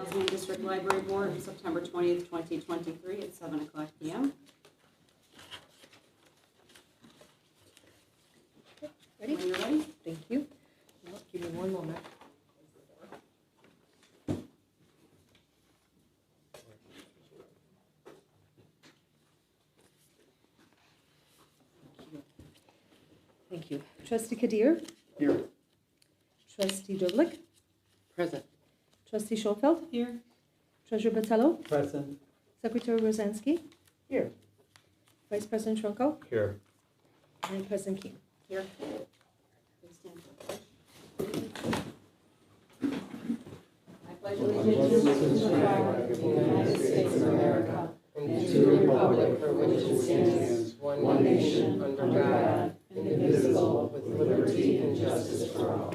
Housing and District Library Board, September 20th, 2023 at 7 o'clock p.m. Ready? When you're ready. Thank you. Well, give me one moment. Thank you. Trustee Kadir? Here. Trustee Derblick? Present. Trustee Schoenfeld? Here. Treasurer Battello? Present. Secretary Rosansky? Here. Vice President Trunko? Here. And President King. Here. Please stand for the pledge. I pledge allegiance to the flag of the United States of America and to the republic for which it stands, one nation, under God, indivisible, with liberty and justice for all.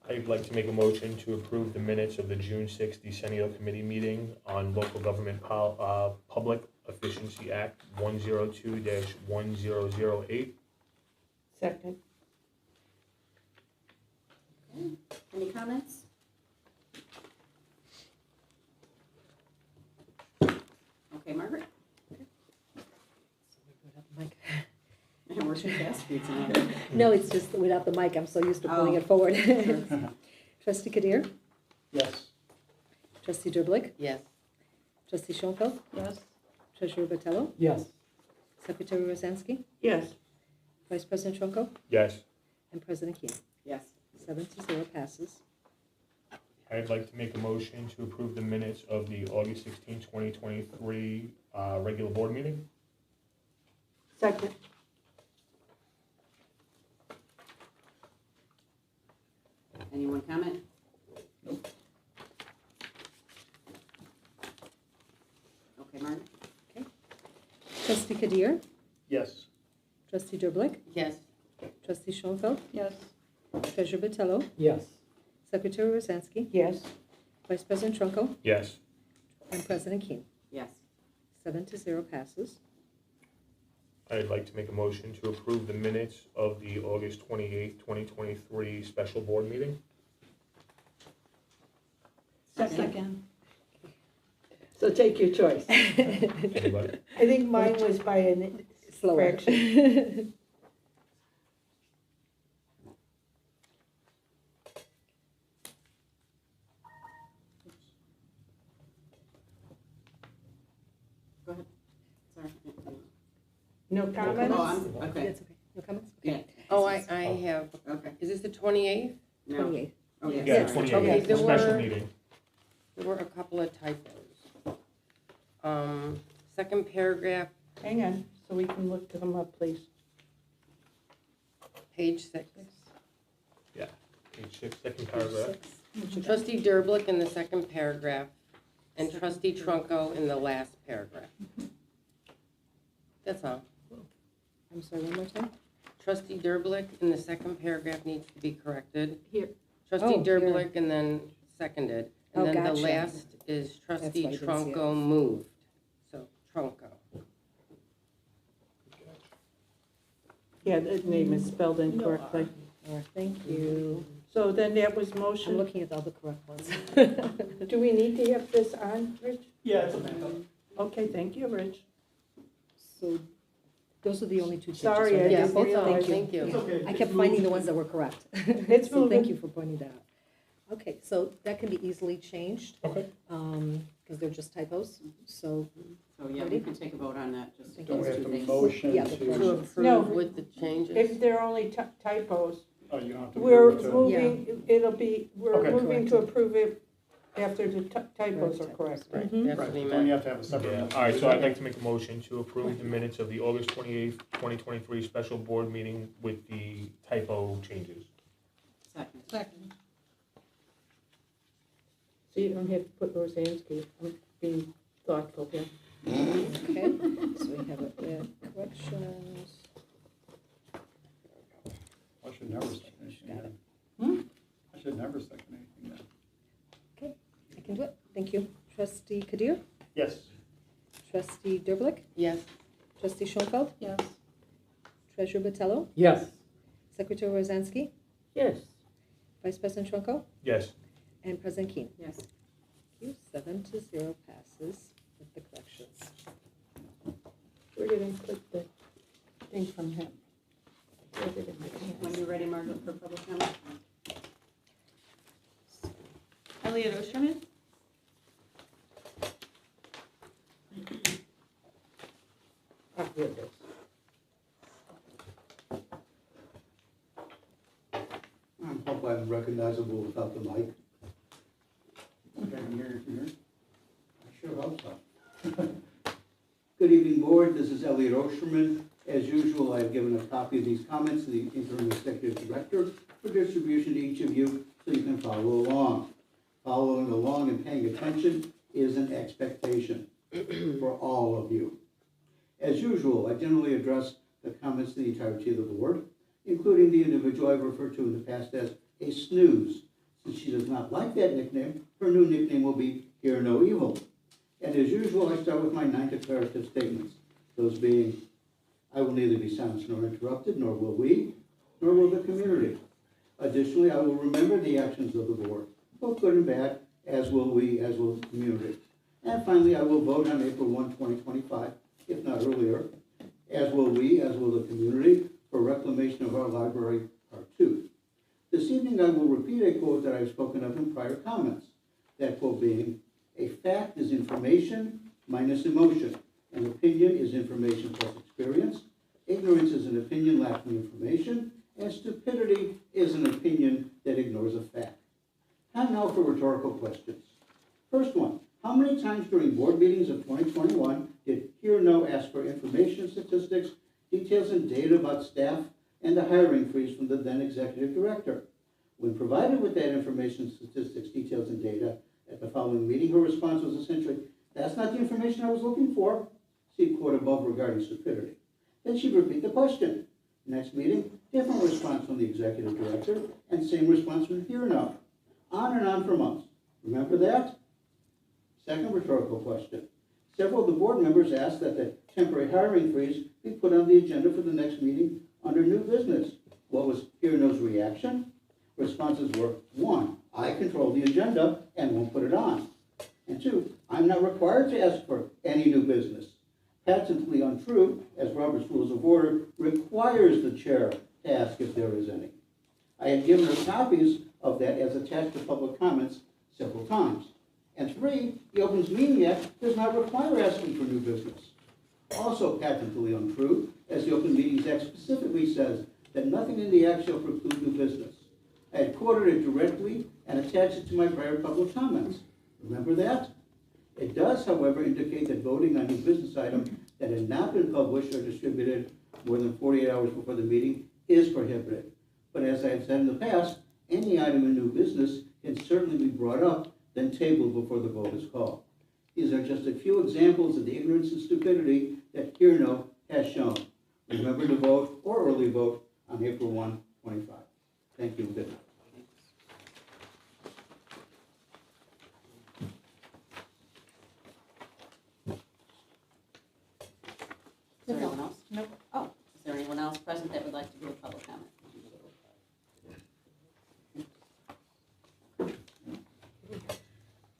I'd like to make a motion to approve the minutes of the June 6th Decennial Committee meeting on Local Government Public Efficiency Act 102-1008. Second. Okay. Any comments? Okay, Margaret? And we're too fast for you tonight. No, it's just without the mic. I'm so used to pulling Oh. it forward. Sure. Trustee Kadir? Yes. Trustee Derblick? Yes. Trustee Schoenfeld? Yes. Treasurer Battello? Yes. Secretary Rosansky? Yes. Vice President Trunko? Yes. And President King. Yes. 7-0 passes. I'd like to make a motion to approve the minutes of the August 16, 2023 regular board meeting. Second. Anyone comment? Nope. Okay, Margaret? Trustee Kadir? Yes. Trustee Derblick? Yes. Trustee Schoenfeld? Yes. Treasurer Battello? Yes. Secretary Rosansky? Yes. Vice President Trunko? Yes. And President King. Yes. 7-0 passes. I'd like to make a motion to approve the minutes of the August 28, 2023 special board meeting. Second. So take your choice. Anybody? I think mine was by an Slower. fraction. Go ahead. Sorry. No Oh, comments? okay. That's okay. No comments? Yeah. Oh, I have, Okay. is this the 28th? No. 28. Oh, yeah. Yeah, sorry. 28, Okay, there special were- meeting. There were a couple of typos. Second paragraph, Hang on, so we can look them up, please. page 6. Yeah, page 6, second paragraph. Trustee Derblick in the second paragraph, and Trustee Trunko in the last paragraph. That's all. I'm sorry, one more time? Trustee Derblick in the second paragraph needs to be corrected. Here. Trustee Oh, here. Derblick and then seconded. Oh, And then the gotcha. last is Trustee why I didn't see it. Trunko moved. So Trunko. Yeah, the name is spelled incorrectly. Thank you. So then that was I'm motion. looking at all the correct ones. Do we need to have this on, Rich? Yeah, it's a backup. Okay, thank you, Rich. So those are the only two changes. Sorry, right? I Yeah, didn't that's all. realize. Thank you. It's okay. I kept finding the ones that were correct. It's So thank moving. you for pointing that out. Okay, so that can be easily changed, Okay. because they're just typos, so, So, yeah, we can take a vote on that, just Thank Don't those we have two to things. motion Yeah, To to? approve No. with the changes. If they're only typos, Oh, you don't have to. we're move to- moving, it'll be, we're Okay. moving to approve it after the typos are Correct. correct. Right, Mhm. that's Right, what he don't meant. you have to have a separate? Yeah, all right, so I'd like to make a motion to approve the minutes of the August 28th, 2023 special board meeting with the typo changes. Second. So you don't have to put Rosansky, I'm being thoughtful here. okay, so we have corrections. I should never second anything Got it. then. I should never second anything then. Okay, I can do it, thank you. Trustee Kadir? Yes. Trustee Derblick? Yes. Trustee Schoenfeld? Yes. Treasurer Botello, Yes. Secretary Rosansky, Yes. Vice President Trunco, Yes. and President Keane. Yes. Thank you. 7-0 passes with the corrections. Where did I put the thing from him? Where did it make When it? you're ready, Margaret, for public comment. Elliot Osterman? Ah, here it is. I hope I'm recognizable without the mic. I can hear you from here. I sure hope so. Good evening, board. This is Elliot Osterman. As usual, I've given a copy of these comments to the interim executive director for distribution to each of you so you can follow along. Following along and paying attention is an expectation for all of you. As usual, I generally address the comments to the entirety of the board, including the individual I've referred to in the past as a snooze. Since she does not like that nickname, her new nickname will be Hear No Evil. And as usual, I start with my 9 declarative statements, those being, I will neither be silenced nor interrupted, nor will we, nor will the community. Additionally, I will remember the actions of the board, both good and bad, as will we, as will the community. And finally, I will vote on April 1, 2025, if not earlier, as will we, as will the community, for reclamation of our library, Part 2. This evening, I will repeat a quote that I've spoken of in prior comments. That quote being, a fact is information minus emotion. An opinion is information plus experience. Ignorance is an opinion lacking information. And stupidity is an opinion that ignores a fact. Time now for rhetorical questions. First one, how many times during board meetings of 2021 did Hear No ask for information, statistics, details, and data about staff and the hiring freeze from the then executive director? When provided with that information, statistics, details, and data at the following meeting, her response was essentially, that's not the information I was looking for. See quote above regarding stupidity. Then she'd repeat the question. Next meeting, different response from the executive director, and same response from Hear No. On and on for months. Remember that? Second rhetorical question. Several of the board members asked that the temporary hiring freeze be put on the agenda for the next meeting under new business. What was Hear No's reaction? Responses were, 1, I control the agenda and won't put it on. And 2, I'm not required to ask for any new business. Patently untrue, as Robert's Rules of Order requires the chair to ask if there is any. I had given her copies of that as attached to public comments several times. And 3, the Opens Meeting Act does not require asking for new business. Also patently untrue, as the Open Meetings Act specifically says that nothing in the act shall preclude new business. I had quoted it directly and attached it to my prior public comments. Remember that? It does, however, indicate that voting on new business items that had not been published or distributed more than 48 hours before the meeting is prohibited. But as I have said in the past, any item in new business can certainly be brought up, then tabled before the vote is called. These are just a few examples of the ignorance and stupidity that Hear No has shown. Remember to vote or early vote on April 1, 25. Thank you and good night. Is there anyone else? Nope. Oh, is there anyone else present that would like to give a public comment?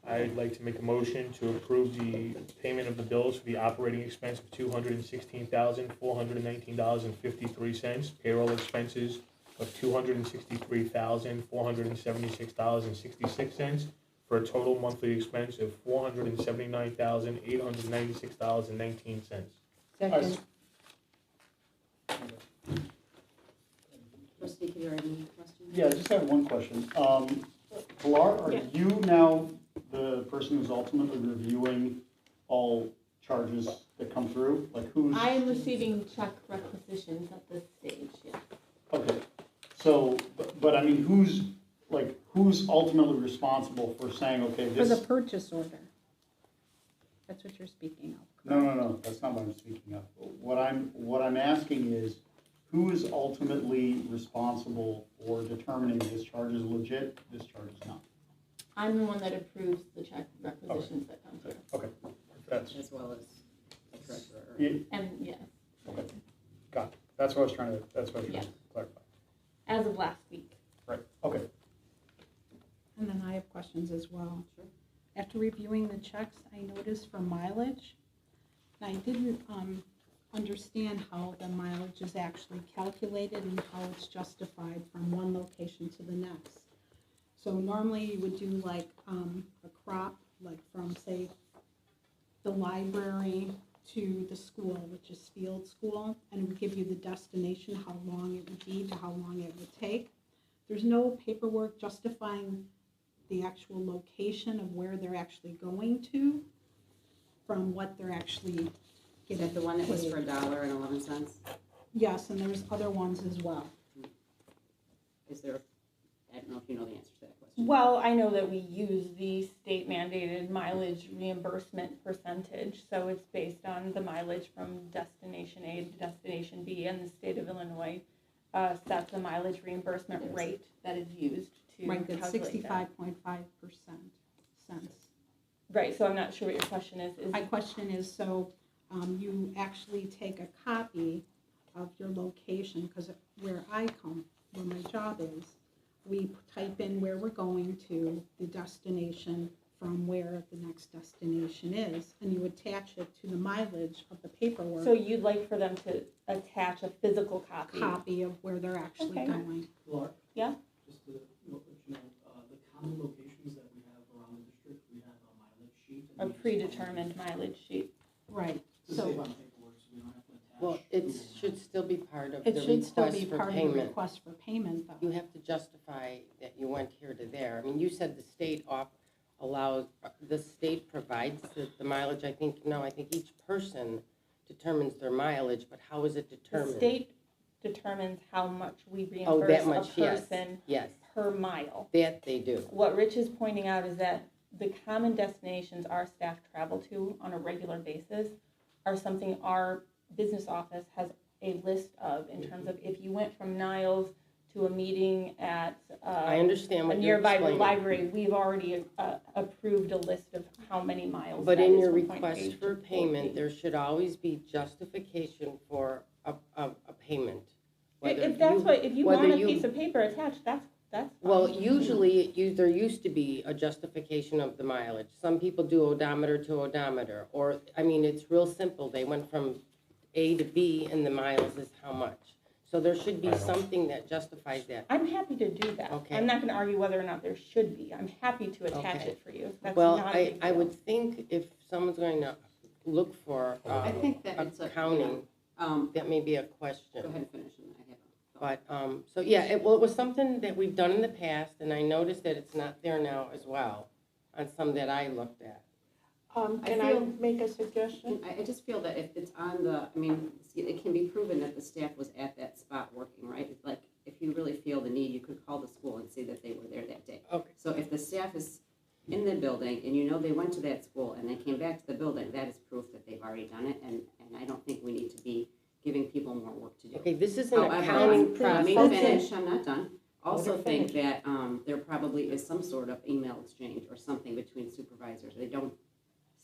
I'd like to make a motion to approve the payment of the bills for the operating expense of $216,419.53, payroll expenses of $263,476.66, for a total monthly expense of $479,896.19. Second. Trustee, do you have any questions? Yeah, I just have one question. Pilar, are you now the person who's ultimately reviewing all charges that come through? Like who's? I am receiving check requisitions at this stage, yeah. Okay, so, but I mean, who's ultimately responsible for saying, okay, For the this? purchase order. That's what you're speaking of. No, that's not what I'm speaking of. What I'm asking is, who is ultimately responsible for determining this charge is legit, this charge is not? I'm the one that approves the check requisitions that come through. Okay, that's, As well as the treasurer. yeah, And yes, got it. That's what I was trying to Yes. clarify. As of last week. Right, okay. And then I have questions as well. After reviewing the checks, I noticed for mileage, and I didn't understand how the mileage is actually calculated and how it's justified from one location to the next. So normally you would do like a crop, like from, say, the library to the school, which is field school, and it would give you the destination, how long it would be to how long it would take. There's no paperwork justifying the actual location of where they're actually going to from what they're actually Is getting that the one that was paid. for $1.11? Yes, and there's other ones as well. Is there, I don't know if you know the answer to that question. Well, I know that we use the state mandated mileage reimbursement percentage, so it's based on the mileage from destination A to destination B, and the state of Illinois sets a mileage reimbursement rate that is used to Right, that's calculate that. 65.5% cents. Right, so I'm not sure what your question is. My question is, so you actually take a copy of your location, because where I come, where my job is, we type in where we're going to, the destination from where the next destination is, and you attach it to the mileage of the paperwork. So you'd like for them to attach a physical copy? Of where they're actually Okay. going. Laura? Yeah? Just to let you know, the common locations that we have around the district, we have a mileage sheet. A predetermined mileage sheet. Right. To So save on paperwork, so we don't have to attach. Well, it should still be part of it the should still request be for part of the payment. request for payment, though. You have to justify that you went here to there. I mean, you said the state allows, the state provides the mileage, I think each person determines their mileage, but how is it The determined? state determines how much we Oh, reimburse that much, a yes, person yes, per mile. that they do. What Rich is pointing out is that the common destinations our staff travel to on a regular basis are something our business office has a list of in terms of if you went from Niles to a meeting at I understand a what you're nearby explaining. library, we've already approved a list of how many miles But that in is your from point A request to for point payment, B. there should always be justification for a payment. Whether If that's what, if you want whether a you- piece of paper attached, that's fine. Well, usually, there used to be a justification of the mileage. Some people do odometer to odometer, or, I mean, it's real simple. They went from A to B, and the miles is how much. So there should be I don't- something that justifies that. I'm happy to do that. Okay. I'm not gonna argue whether or not there should be. I'm happy to attach Okay. it for you. That's Well, not a big I deal. would think if someone's going to look for I think that it's a, accounting, that may be a question. go ahead and finish, and I have a But, so yeah, it was something that we've done in the past, and I noticed that it's not there now as well, on some that I looked at. Can I make a suggestion? I just feel that if it's on the, I mean, it can be proven that the staff was at that spot working, right? It's like, if you really feel the need, you could call the school and say that they were there that day. Okay. So if the staff is in the building and you know they went to that school and they came back to the building, that is proof that they've already done it, and I don't think we need to be giving people more work to do. Okay, this is an However, accounting let me process. finish, I'm not done. Also Let her think that there probably is some sort of email exchange or something between supervisors. They don't,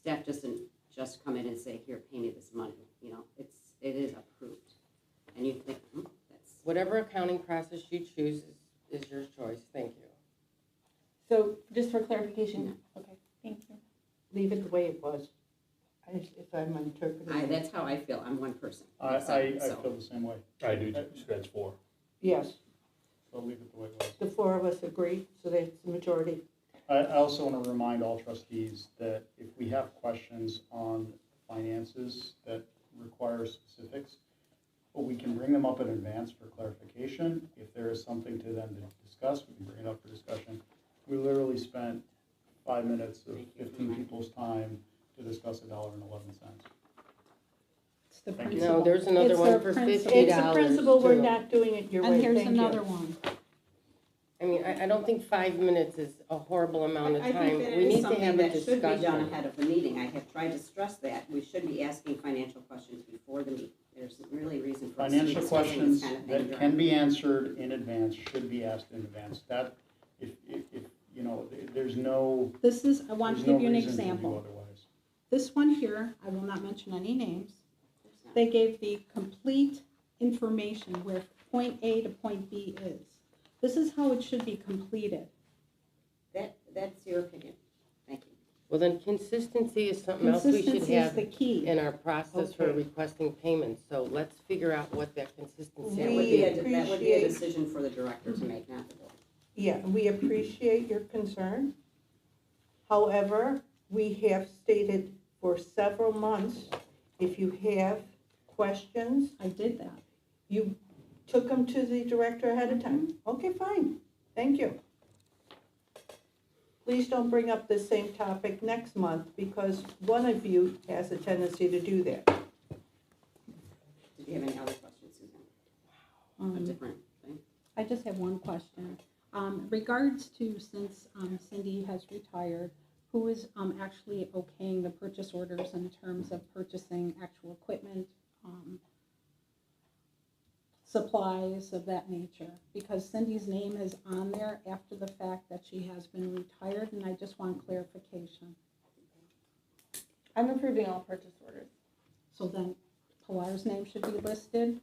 staff doesn't just come in and say, here, pay me this money, you know, it is approved. And you think, that's, Whatever accounting process you choose is your choice, thank you. So just for clarification, okay, thank you. Leave it the way it was, if I'm interpreting. that's how I feel, I'm one person. I So- feel the same way. I do, too, so that's 4. Yes, So leave it the way it was. the four of us agree, so that's the majority. I also want to remind all trustees that if we have questions on finances that require specifics, we can bring them up in advance for clarification. If there is something to then discuss, we can bring it up for discussion. We literally spent 5 minutes of 15 people's time to discuss $1.11. It's the Thank you. principle. No, there's another It's one the for principle. $50. It's a principle, we're too. not doing it your way, And here's thank you. another one. I mean, I don't think 5 minutes is a horrible amount of I time. think that We it is need to something have a that should be done discussion. ahead of the meeting. I have tried to stress that. We should be asking financial questions before the meeting. There's really reason for us to be Financial discussing questions this kind of thing that can be answered in advance should be asked in advance. That, if you know, there's no, This is, I want there's to no give you an reason to do example. otherwise. This one here, I will not mention any names. during. They gave the complete information where point A to point B is. This is how it should be completed. That's your opinion. Thank you. Well, then consistency is something else we should Consistency is have the key. in our process for Okay. requesting payments. So let's figure out what that consistency That would would be. be that would be a appreciate- decision for the director to make, not the board. Yeah, we appreciate your concern. However, we have stated for several months, if you have questions, I did that. you took them to the director ahead of time. Okay, fine, thank you. Please don't bring up the same topic next month because one of you has a tendency to do that. Did you have any other questions, Susan? A Um, different thing? I just have one question. Regards to, since Cindy has retired, who is actually okaying the purchase orders in terms of purchasing actual equipment, supplies of that nature? Because Cindy's name is on there after the fact that she has been retired, and I just want clarification. I'm approving all purchase orders. So then Pilar's name should be listed?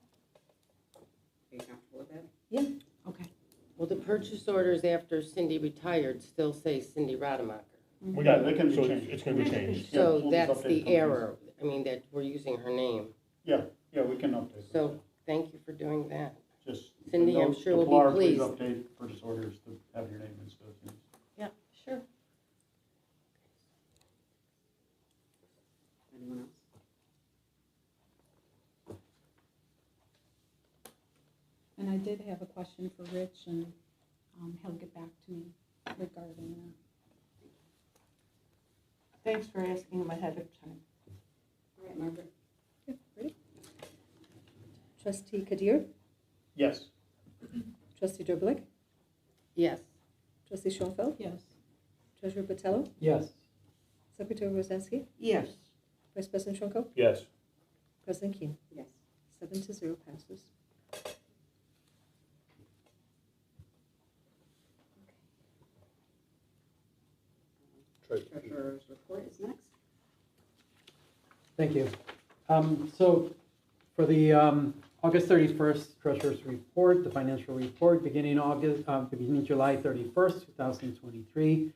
Are you comfortable with that? Yeah. Okay. Well, the purchase orders after Cindy retired still say Cindy Rademacher. We got, They can be so changed. it's gonna be changed. Yeah, So we'll just that's update the companies. error, I mean, that we're using her name. Yeah, we can update. So thank you for doing that. Just. Cindy, I'm note sure to will be Pilar, pleased. Please update purchase orders to have your name instead of Cindy's. Yeah, sure. Anyone else? And I did have a question for Rich, and he'll get back to me regarding that. Thanks for asking them ahead of time. All right, Margaret? Okay, ready? Trustee Kadir, Yes. trustee Derblick, Yes. trustee Schoenfeld, Yes. treasurer Botello, Yes. secretary Rosansky, Yes. vice president Schonko, Yes. president Keen. Yes. 7-0 passes. Treasurer's report is next. Thank you. So for the August 31st Treasurer's Report, the financial report, beginning July 31st, 2023,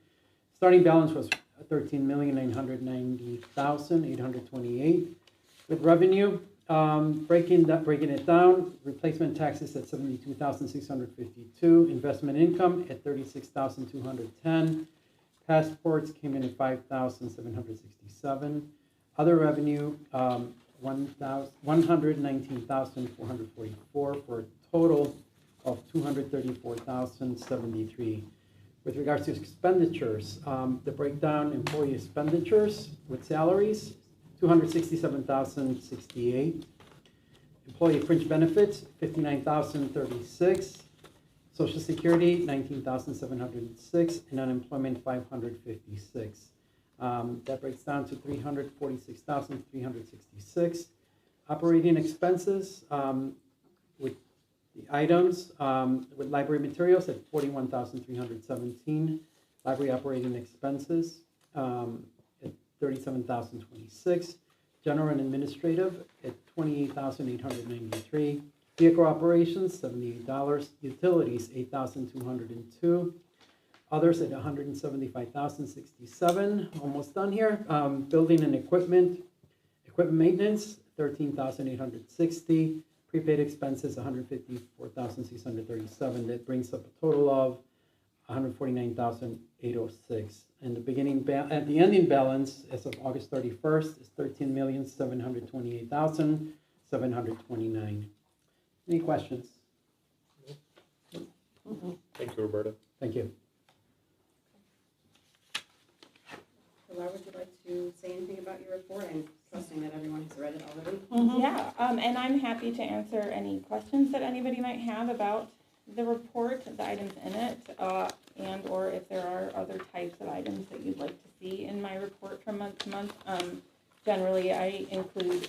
starting balance was $13,990,828. With revenue, breaking it down, replacement taxes at $72,652, investment income at $36,210, passports came in at $5,767. Other revenue, $119,444 for a total of $234,073. With regards to expenditures, the breakdown: employee expenditures with salaries, $267,068. Employee fringe benefits, $59,036. Social Security, $19,706, and unemployment, $556. That breaks down to $346,366. Operating expenses with the items with library materials at $41,317. Library operating expenses at $37,026. General and administrative at $28,893. Vehicle operations, $78. Utilities, $8,202. Others at $175,067. Almost done here. Building and equipment maintenance, $13,860. Prepaid expenses, $154,637. That brings up a total of $149,806. And the ending balance as of August 31st is $13,728,729. Any questions? Thank you, Roberta. Thank you. Pilar, would you like to say anything about your report? I'm trusting that everyone has read it already. Yeah, and I'm happy to answer any questions that anybody might have about the report, the items in it, and or if there are other types of items that you'd like to see in my report from month to month. Generally, I include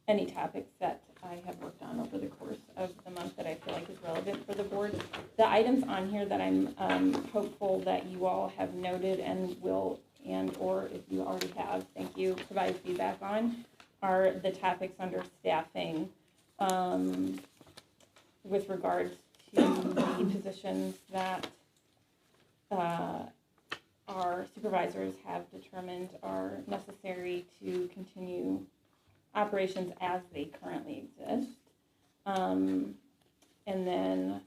any topics that I have worked on over the course of the month that I feel like is relevant for the board. The items on here that I'm hopeful that you all have noted and will, and or if you already have, thank you, provide feedback on, are the topics under staffing, with regards to the positions that our supervisors have determined are necessary to continue operations as they currently exist. And then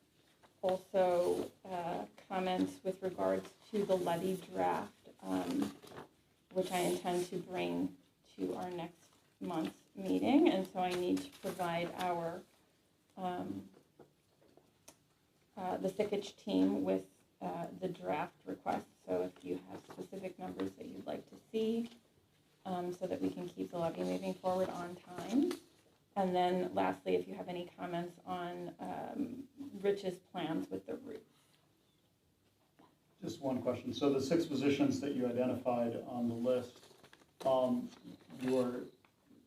also comments with regards to the levy draft, which I intend to bring to our next month's meeting. And so I need to provide our the SICH team with the draft request. So if you have specific numbers that you'd like to see, so that we can keep the levy moving forward on time. And then lastly, if you have any comments on Rich's plans with the roof. Just one question. So the 6 positions that you identified on the list,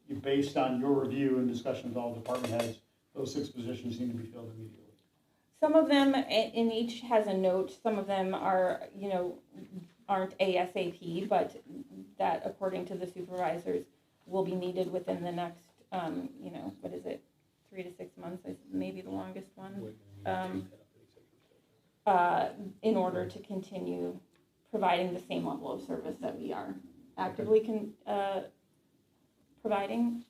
you based on your review and discussion with all department heads, those 6 positions need to be filled immediately. Some of them, in each has a note. Some of them are, aren't ASAP, but that, according to the supervisors, will be needed within the next, 3 to 6 months is maybe the longest one, in order to continue providing the same level of service that we are actively providing.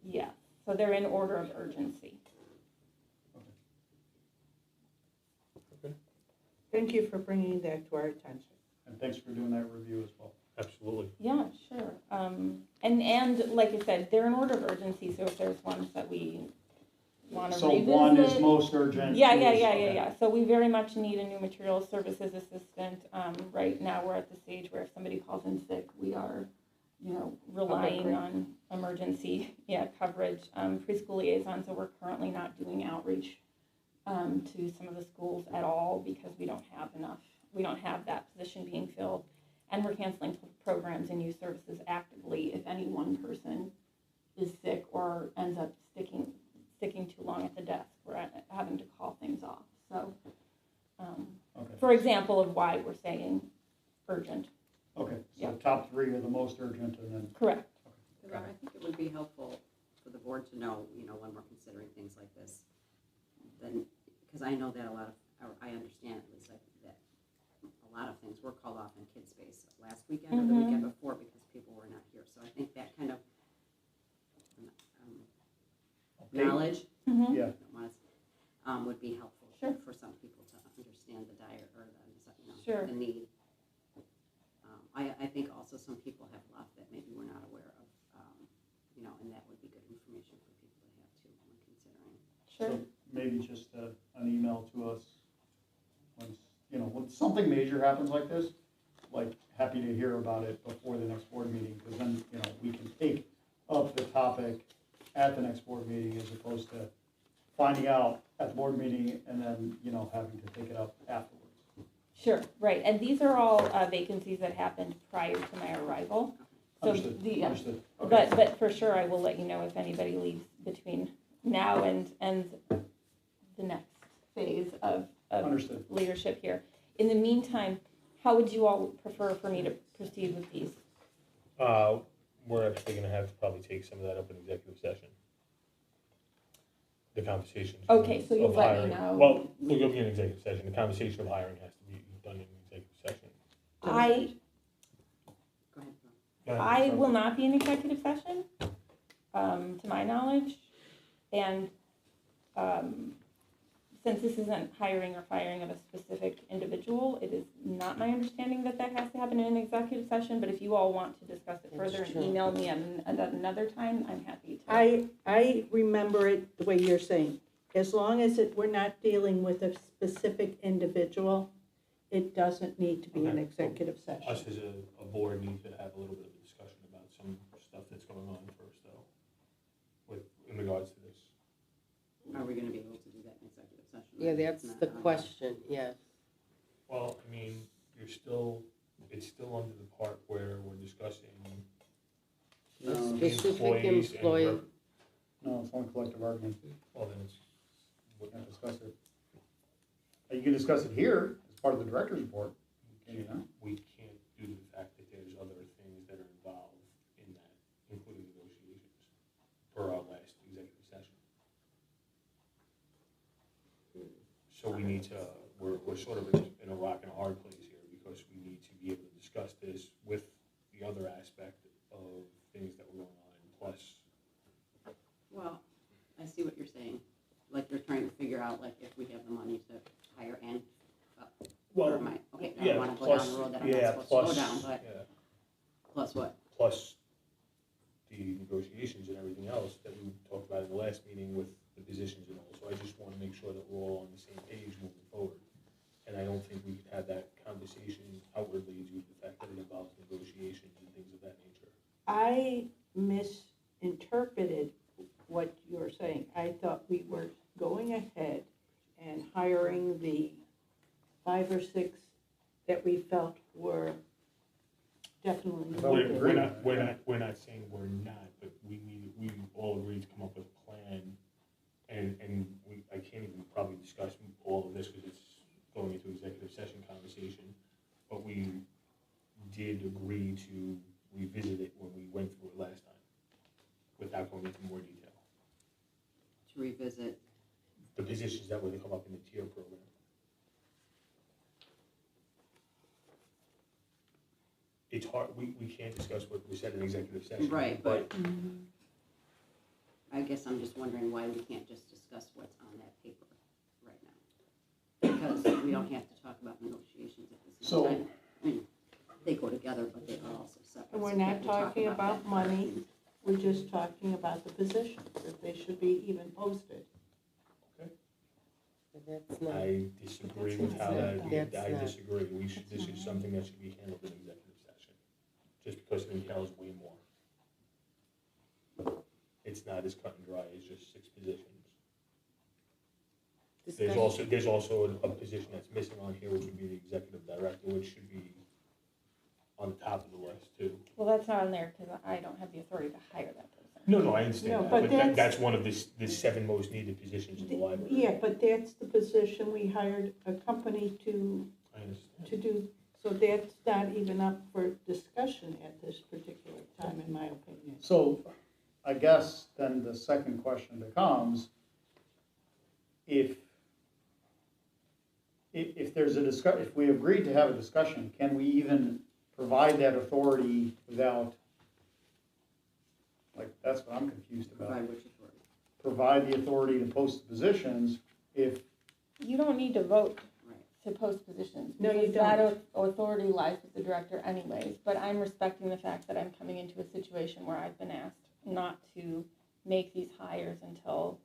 Yeah, so they're in order of urgency. Thank you for bringing that to our attention. And thanks for doing that review as well. Absolutely. Yeah, sure. And like I said, they're in order of urgency, so if there's ones that we want to So revisit. one is most urgent. Yeah. Okay. So we very much need a new materials services assistant. Right now, we're at the stage where if somebody calls in sick, we are, relying on emergency coverage. Preschool liaison, so we're currently not doing outreach to some of the schools at all because we don't have that position being filled. And we're canceling programs and youth services actively if any one person is sick or ends up sticking too long at the desk. We're having to call things off. So, Okay. for example of why we're saying urgent. Okay, so Yeah. top 3 are the most urgent and then. Correct. I think it would be helpful for the board to know, when we're considering things like this, then, because I know that I understand at least that a lot of things were called off in Kids Space last weekend or the weekend before because people were not here. So I think that kind of knowledge Mm-hmm. Yeah. would be helpful Sure. for some people to understand the dire or Sure. the need. I think also some people have left that maybe we're not aware of, and that would be good information for people to have too when considering. Sure. So maybe just an email to us when something major happens like this, like happy to hear about it before the next board meeting, because then, we can take up the topic at the next board meeting as opposed to finding out at the board meeting and then, having to take it up afterwards. Sure, right. And these are all vacancies that happened prior to my arrival. So Understood, understood. Okay. But for sure, I will let you know if anybody leaves between now and the next phase of Understood. leadership here. In the meantime, how would you all prefer for me to proceed with these? We're actually gonna have to probably take some of that up in executive session. The conversations. Okay, so you'll of let me hiring. know. Well, we'll be in executive session. The conversation of hiring has to be done in executive session. Go ahead. Go ahead, I sorry. will not be in executive session, to my knowledge, and since this isn't hiring or firing of a specific individual, it is not my understanding that has to happen in an executive session, but if you all want to discuss it That's further and true. email me at another time, I'm happy to. I remember it the way you're saying. As long as we're not dealing with a specific individual, it doesn't need to be an Okay. executive Us session. as a board need to have a little bit of a discussion about some stuff that's going on first, though, in regards to this. Are we going to be able to do that in executive session? Yeah, It's that's not the on- question, yes. Well, I mean, it's still under the part where we're discussing No. the Specific employees and employee. No, it's only collective bargaining. well, then it's, We can't discuss it. You can discuss it here as part of the director's report. Can you not? we can't do the fact that there's other things that are involved in that, including negotiations, per our last executive So we need to, we're sort of in a rock and a hard place here, because we need to be able to discuss this with the other aspect of things that were going on, plus. Well, I see what you're saying, like you're trying to figure out, like, if we have the money to hire and, Well, or okay, I yeah, don't wanna go plus, down the road that I'm yeah, not supposed plus, to go down, but yeah, plus what? plus the negotiations and everything else that we talked about in the last meeting with the positions and all. So I just want to make sure that we're all on the same page moving forward. And I don't think we could have that conversation outwardly due to the fact that it involves negotiations and things of that nature. I misinterpreted what you were saying. I thought we were going ahead and hiring the 5 or 6 that we felt were definitely needed. We're not saying we're not, but we all agreed to come up with a plan. And I can't even probably discuss all of this because it's going into executive session conversation. But we did agree to revisit it when we went through it last time, without going into more detail. To revisit, The positions that were to come up in the tier program. It's hard, we can't discuss what we said in executive session. right, but I guess I'm just wondering why we can't just discuss what's on that paper right now. Because we don't have to talk about negotiations at the same time. I mean, they go together, but they are also separate. And we're so not can't we talk talking about that money. part? We're just talking about the positions, if they should be even posted. But that's not, I disagree with how that, That's I not- disagree. This is something that should be handled in executive session, just because it entails way more. It's not as cut and dry as just 6 positions. There's also a position that's missing on here, which would be the executive director, which should be on the top of the list too. Well, that's not on there because I don't have the authority to hire that person. No, I understand No, that, but but that's- that's one of the 7 most needed positions in the library. Yeah, but that's the position we hired a company to I understand. do, so that's not even up for discussion at this particular time, in my opinion. So I guess then the second question becomes, if there's a if we agreed to have a discussion, can we even provide that authority without, like, that's what I'm confused about. Provide which authority? Provide the authority to post the positions if, You don't need to vote Right. to post positions. No, you because that don't. authority lies with the director anyways, but I'm respecting the fact that I'm coming into a situation where I've been asked not to make these hires until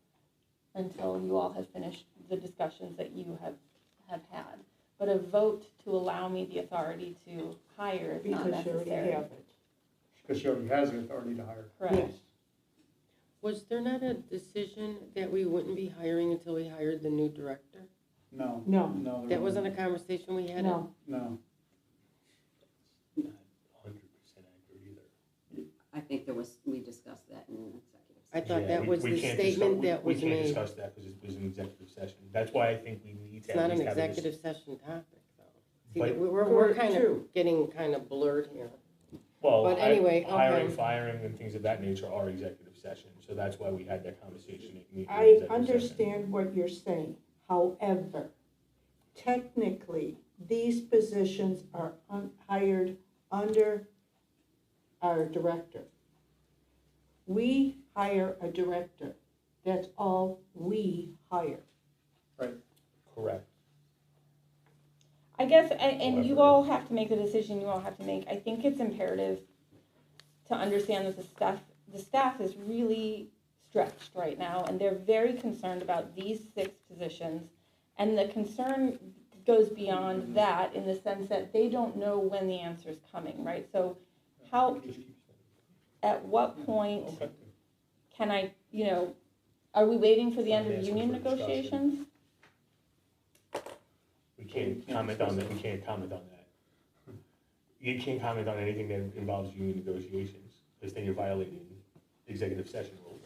you all have finished the discussions that you have had. But a vote to allow me the authority to hire is not Because you already necessary. have it. because she already has the authority to hire. Correct. Yes. was there not a decision that we wouldn't be hiring until we hired the new director? No. No. No. there That wasn't a conversation we had? No, No. Not 100% accurate either. I think we discussed that in an executive I session. thought Yeah, that we- was we the can't statement discuss- that was We can't made. discuss that because it was an executive session. That's why I think we need to It's not at an least have a executive session topic, though. See, But- we're Very kind true. of getting kind of blurred here. Well, But anyway, hiring, okay. firing, and things of that nature are executive session, so that's why we had that conversation. in I executive session. understand what you're saying. However, technically, these positions are hired under our director. We hire a director. That's all we hire. Correct. I guess, and you However- all have to make the decision you all have to make. I think it's imperative to understand that the staff is really stretched right now, and they're very concerned about these 6 positions. And the concern goes beyond that in the sense that they don't know when the answer is coming, right? So at what point Okay. can I, are we waiting for the end of I'm the asking union for discussion. negotiations? We can't comment on that, we can't comment on that. You can't comment on anything that involves union negotiations, because then you're violating executive session rules.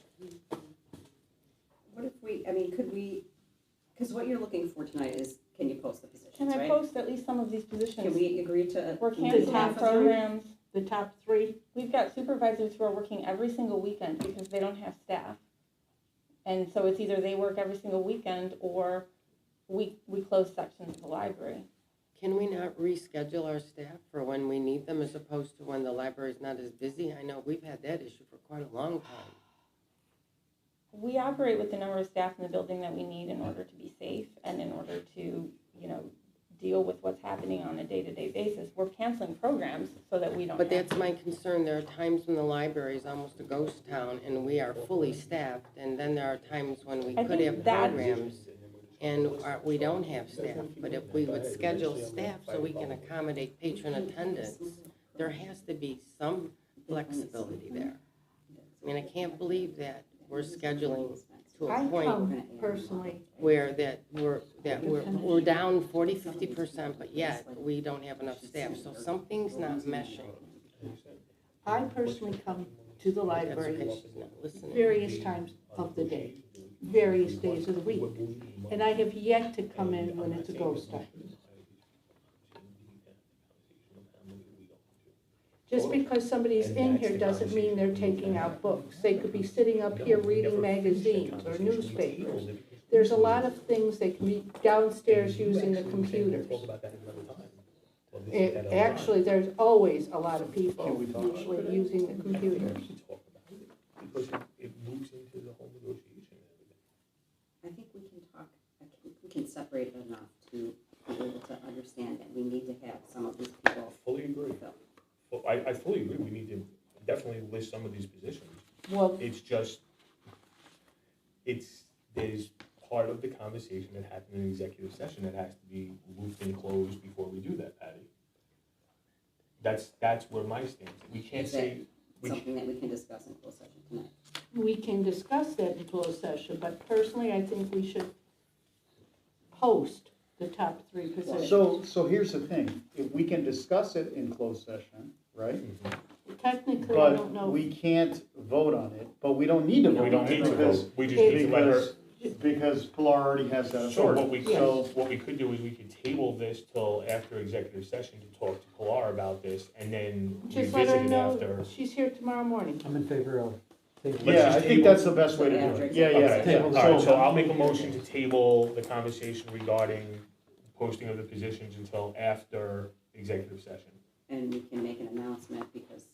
What if could we, because what you're looking for tonight is, can you post the positions, Can I right? post at least some of these Can positions? we agree to? We're The canceling top programs. The top 3, We've got supervisors who are working every single weekend because they don't have staff. And so it's either they work every single weekend or we close sections of the library. Can we not reschedule our staff for when we need them as opposed to when the library's not as busy? I know we've had that issue for quite a long time. We operate with the number of staff in the building that we need in order to be safe and in order to, you know, deal with what's happening on a day-to-day basis. We're canceling programs so that we don't But have that's my concern. There are times when the library is almost a ghost town and we are fully staffed. And then there are times when we I could think have that- programs and we don't have staff. But if we would schedule staff so we can accommodate patron attendance, there has to be some flexibility there. I mean, I can't believe that we're scheduling to a I point come personally, where we're down 40–50%, but yet we don't have enough staff. So something's not meshing. I personally come to the That's library okay, she's not listening. various times of the day, various days of the week. And I have yet to come in when it's a ghost town. Just because somebody's in here doesn't mean they're taking out books. They could be sitting up here reading magazines or newspapers. There's a lot of things they can be downstairs using the computers. Actually, there's always a lot of people usually using the computers. Because it moves into the whole negotiation and everything. I think we can talk, we can separate it enough to be able to understand that we need to have some of these people. Fully agree. filled. Well, I fully agree, we need to definitely list some of these positions. Well, It's just, there's part of the conversation that happened in executive session that has to be looped and closed before we do that, Patty. That's where my stance, we can't Is say, that something that we can discuss in closed session tonight? we can discuss that in closed session, but personally, I think we should post the top 3 positions. So here's the thing, if we can discuss it in closed session, right? Technically, I don't But know. we can't vote on it, but we don't need to vote we don't on it need to because, vote, we just need to let her. because Pilar already has that So authority. what we could do is we could table this till after executive session to talk to Pilar about this and then Just let her revisit it know after. she's here tomorrow morning. I'm in favor of table. Let's Yeah, just I think table- that's the best way to do it. Yeah, Okay, yeah. all right, so I'll make a motion to table the conversation regarding posting of the positions until after executive session. And we can make an announcement because,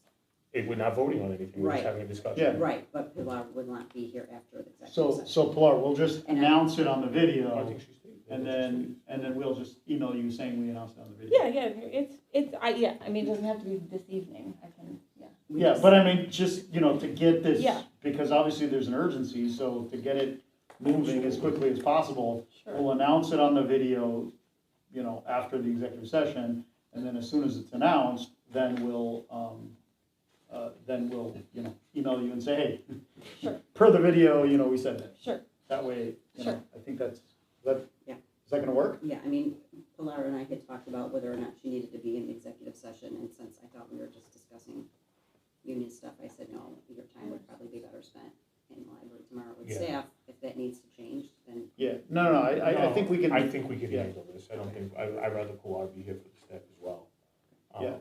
We're not voting on anything, we're just Right. having a discussion. Yeah. right, but Pilar would not be here after the executive So, session. so Pilar, we'll just And announce it on the I video, think she's. and then we'll just email you saying we announced it on the video. Yeah, I mean, it doesn't have to be this evening, I can, yeah. We Yeah, just- but I mean, just, to get this, Yeah. because obviously there's an urgency, so to get it moving as quickly as possible, Sure. we'll announce it on the video, after the executive session, and then as soon as it's announced, then we'll, email you and say, hey, Sure. per the video, we said that. Sure. That way, Sure. I think is Yeah. that gonna work? Yeah, I mean, Pilar and I had talked about whether or not she needed to be in the executive session, and since I thought we were just discussing union stuff, I said, no, your time would probably be better spent in the library tomorrow with Yeah. staff. If that needs to change, then Yeah, no, I think we can. I think we can yeah. handle this, I don't think, I'd rather Pilar be here for the step as well. Yeah.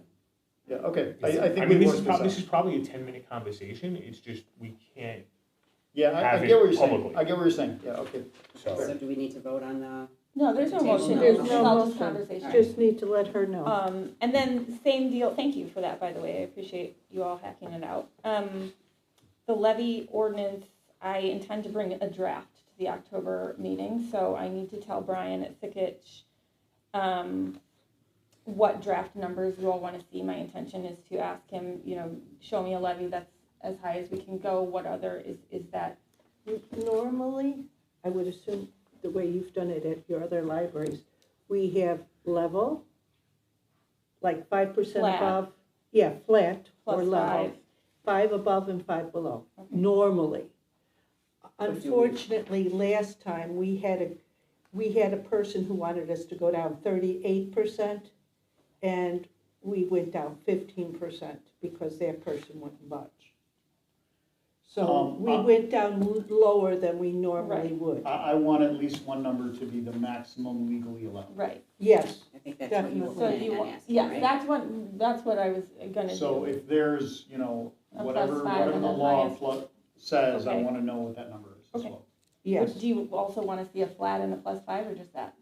Yeah, okay, I I think mean, we this worked is this probably, out. this is probably a 10-minute conversation, it's just, we can't, Yeah, I have get it what you're saying, publicly. I get what you're saying, yeah, okay. so. so do we need to vote on the? No, there's no Table motion, no. there's There's no no just motion. conversation. Just need to let her know. And then same deal, thank you for that, by the way, I appreciate you all hacking it out. The levy ordinance, I intend to bring a draft to the October meeting, so I need to tell Brian at Sikich, what draft numbers you all wanna see. My intention is to ask him, show me a levy that's as high as we can go, what other is that? Normally, I would assume the way you've done it at your other libraries, we have level, like 5% Flat. above. Yeah, flat or Plus level. 5. 5 above and 5 below, Okay. normally. But do we- Unfortunately, last time, we had a person who wanted us to go down 38%, and we went down 15% because that person wouldn't budge. So we went down lower than we normally Right. would. I want at least one number to be the maximum legally allowed. Right. Yes, I think that's what you were Definitely. So do planning you on want, asking, yes, right? that's what I was gonna do. So if there's, A whatever, plus 5 whatever and the a law highest. says, I Okay. wanna know what that number is as Okay. well. yes. Do you also wanna see a flat and a plus 5, or just that?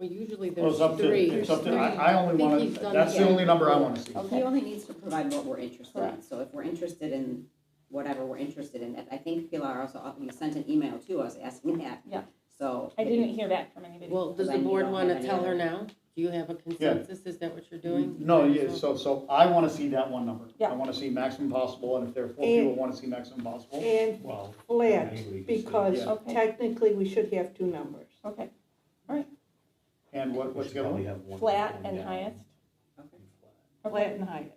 Well, usually Well, there's three. it's up to, I I only think want he's to, done that's the that. only number I want to see. He only needs to provide what we're interested in, Correct. so if we're interested in whatever we're interested in, I think Pilar also, you sent an email to us asking that. Yeah. So. I didn't hear back from anybody. Well, does the Then you board don't want to have any tell her other- now? Do you have a consensus? Is that what you're doing? No, yeah, so I want to see that one number. Yeah. I want to see maximum possible, and if there are 4 people who want to see maximum possible. And Well, flat, anybody can say, because Yeah. Okay. technically we should have two numbers. Okay, And we what's should the other probably one? have one flat going and down. highest. Flat and highest.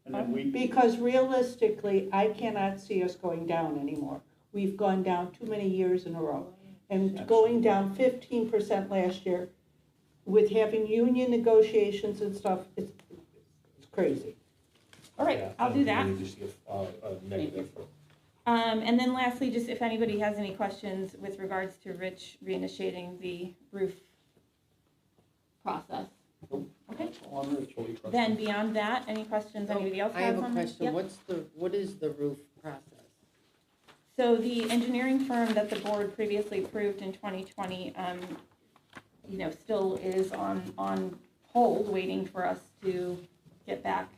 And then we, Because realistically, I cannot see us going down anymore. We've gone down too many years in a row. And going down 15% last year, with having union negotiations and stuff, it's crazy. All right, Yeah, I'll do that. We just see a negative. And then lastly, just if anybody has any questions with regards to Rich reinitiating the roof process. Okay, on Rich, we trust then him. beyond that, any questions anybody else I have has a on? question. Yep. What is the roof process? So the engineering firm that the board previously approved in 2020, still is on hold, waiting for us to get back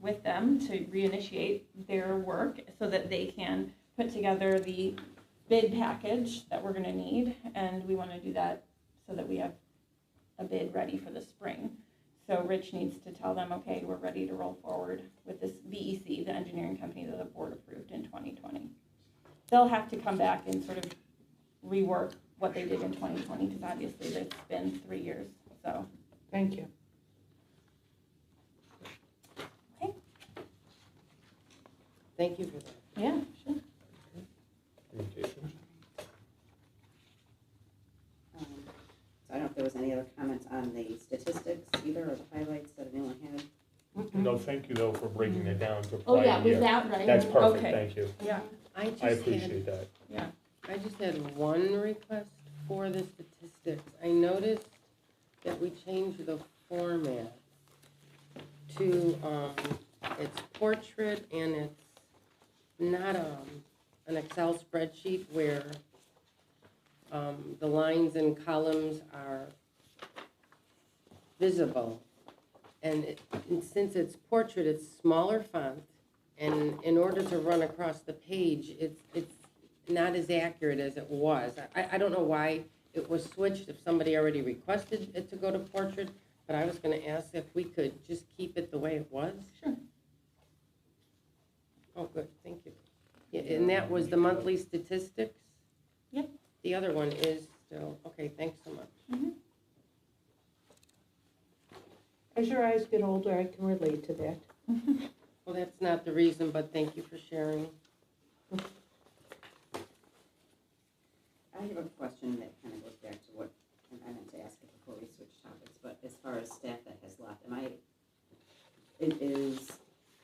with them to reinitiate their work so that they can put together the bid package that we're gonna need, and we wanna do that so that we have a bid ready for the spring. So Rich needs to tell them, okay, we're ready to roll forward with this VEC, the engineering company that the board approved in 2020. They'll have to come back and sort of rework what they did in 2020, because obviously it's been 3 years, so. Thank you. Okay, Thank you for that. yeah, sure. Communications? So I don't know if there was any other comments on the statistics either, or the highlights that anyone had. No, thank you though for breaking it down to Oh, prior yeah, was year. that right? That's perfect, Okay. thank you. Yeah, I just I had, appreciate that. I just had one request for the statistics. I noticed that we changed the format to, it's portrait and it's not, an Excel spreadsheet where, the lines and columns are visible. And since it's portrait, it's smaller font, and in order to run across the page, it's not as accurate as it was. I don't know why it was switched, if somebody already requested it to go to portrait, but I was gonna ask if we could just keep it the way it was. Sure. Oh, good, thank you. Yeah, and that was the monthly statistics? Yep. The other one is still, okay, thanks so much. As your eyes get older, I can relate to that. Well, that's not the reason, but thank you for sharing. I have a question that kind of goes back to what I meant to ask it before we switch topics, but as far as staff that has left,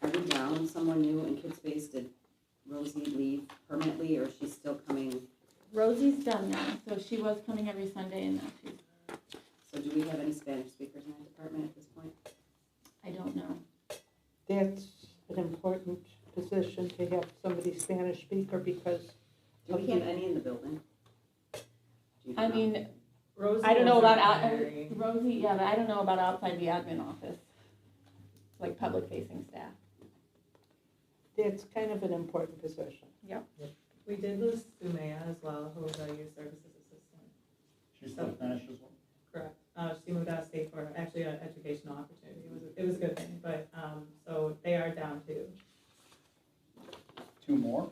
are we down someone new in Kids Space? Did Rosie leave permanently, or is she still coming? Rosie's done now, so she was coming every Sunday, and now she's, So do we have any Spanish speakers in that department at this point? I don't know. That's an important position to have somebody Spanish speaker, because Do we have any in the building? Do you I know? mean, Rosie I don't know wasn't about, very- Rosie, yeah, but I don't know about outside the admin office, like public-facing staff. that's kind of an important position. We did lose Sumaya as well, who was our youth services assistant. She's still Spanish as well. Correct. She moved out of state for actually an educational opportunity. It was a good thing, but, so they are down to 2 more?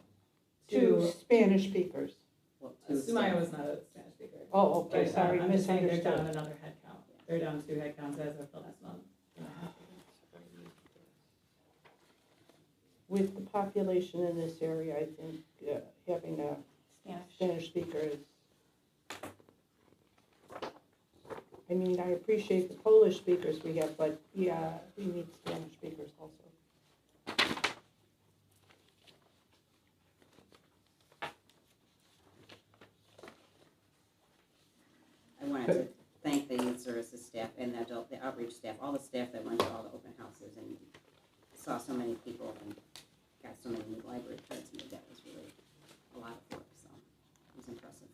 Two Spanish speakers. Well, two Sumaya staff. was not a Spanish speaker. Oh, okay, But, sorry, I'm just saying they're down misunderstood. another head count. They're down 2 head counts as of the last month. With the population in this area, I think having a Spanish. Spanish speaker is, I mean, I appreciate the Polish speakers we have, but yeah, we need Spanish speakers also. I wanted to thank the youth services staff and the outreach staff, all the staff that went to all the open houses and saw so many people and got so many new library cards made. That was really a lot of work, so it was impressive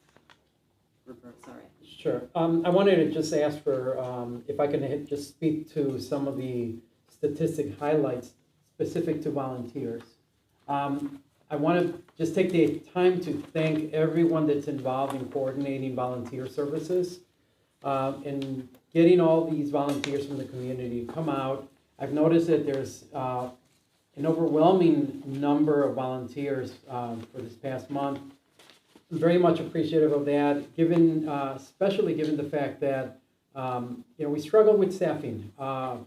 group number, sorry. Sure. I wanted to just ask for, if I can just speak to some of the statistic highlights specific to volunteers. I want to just take the time to thank everyone that's involved in coordinating volunteer services and getting all these volunteers from the community to come out. I've noticed that there's an overwhelming number of volunteers for this past month. I'm very much appreciative of that, given, especially given the fact that we struggle with staffing.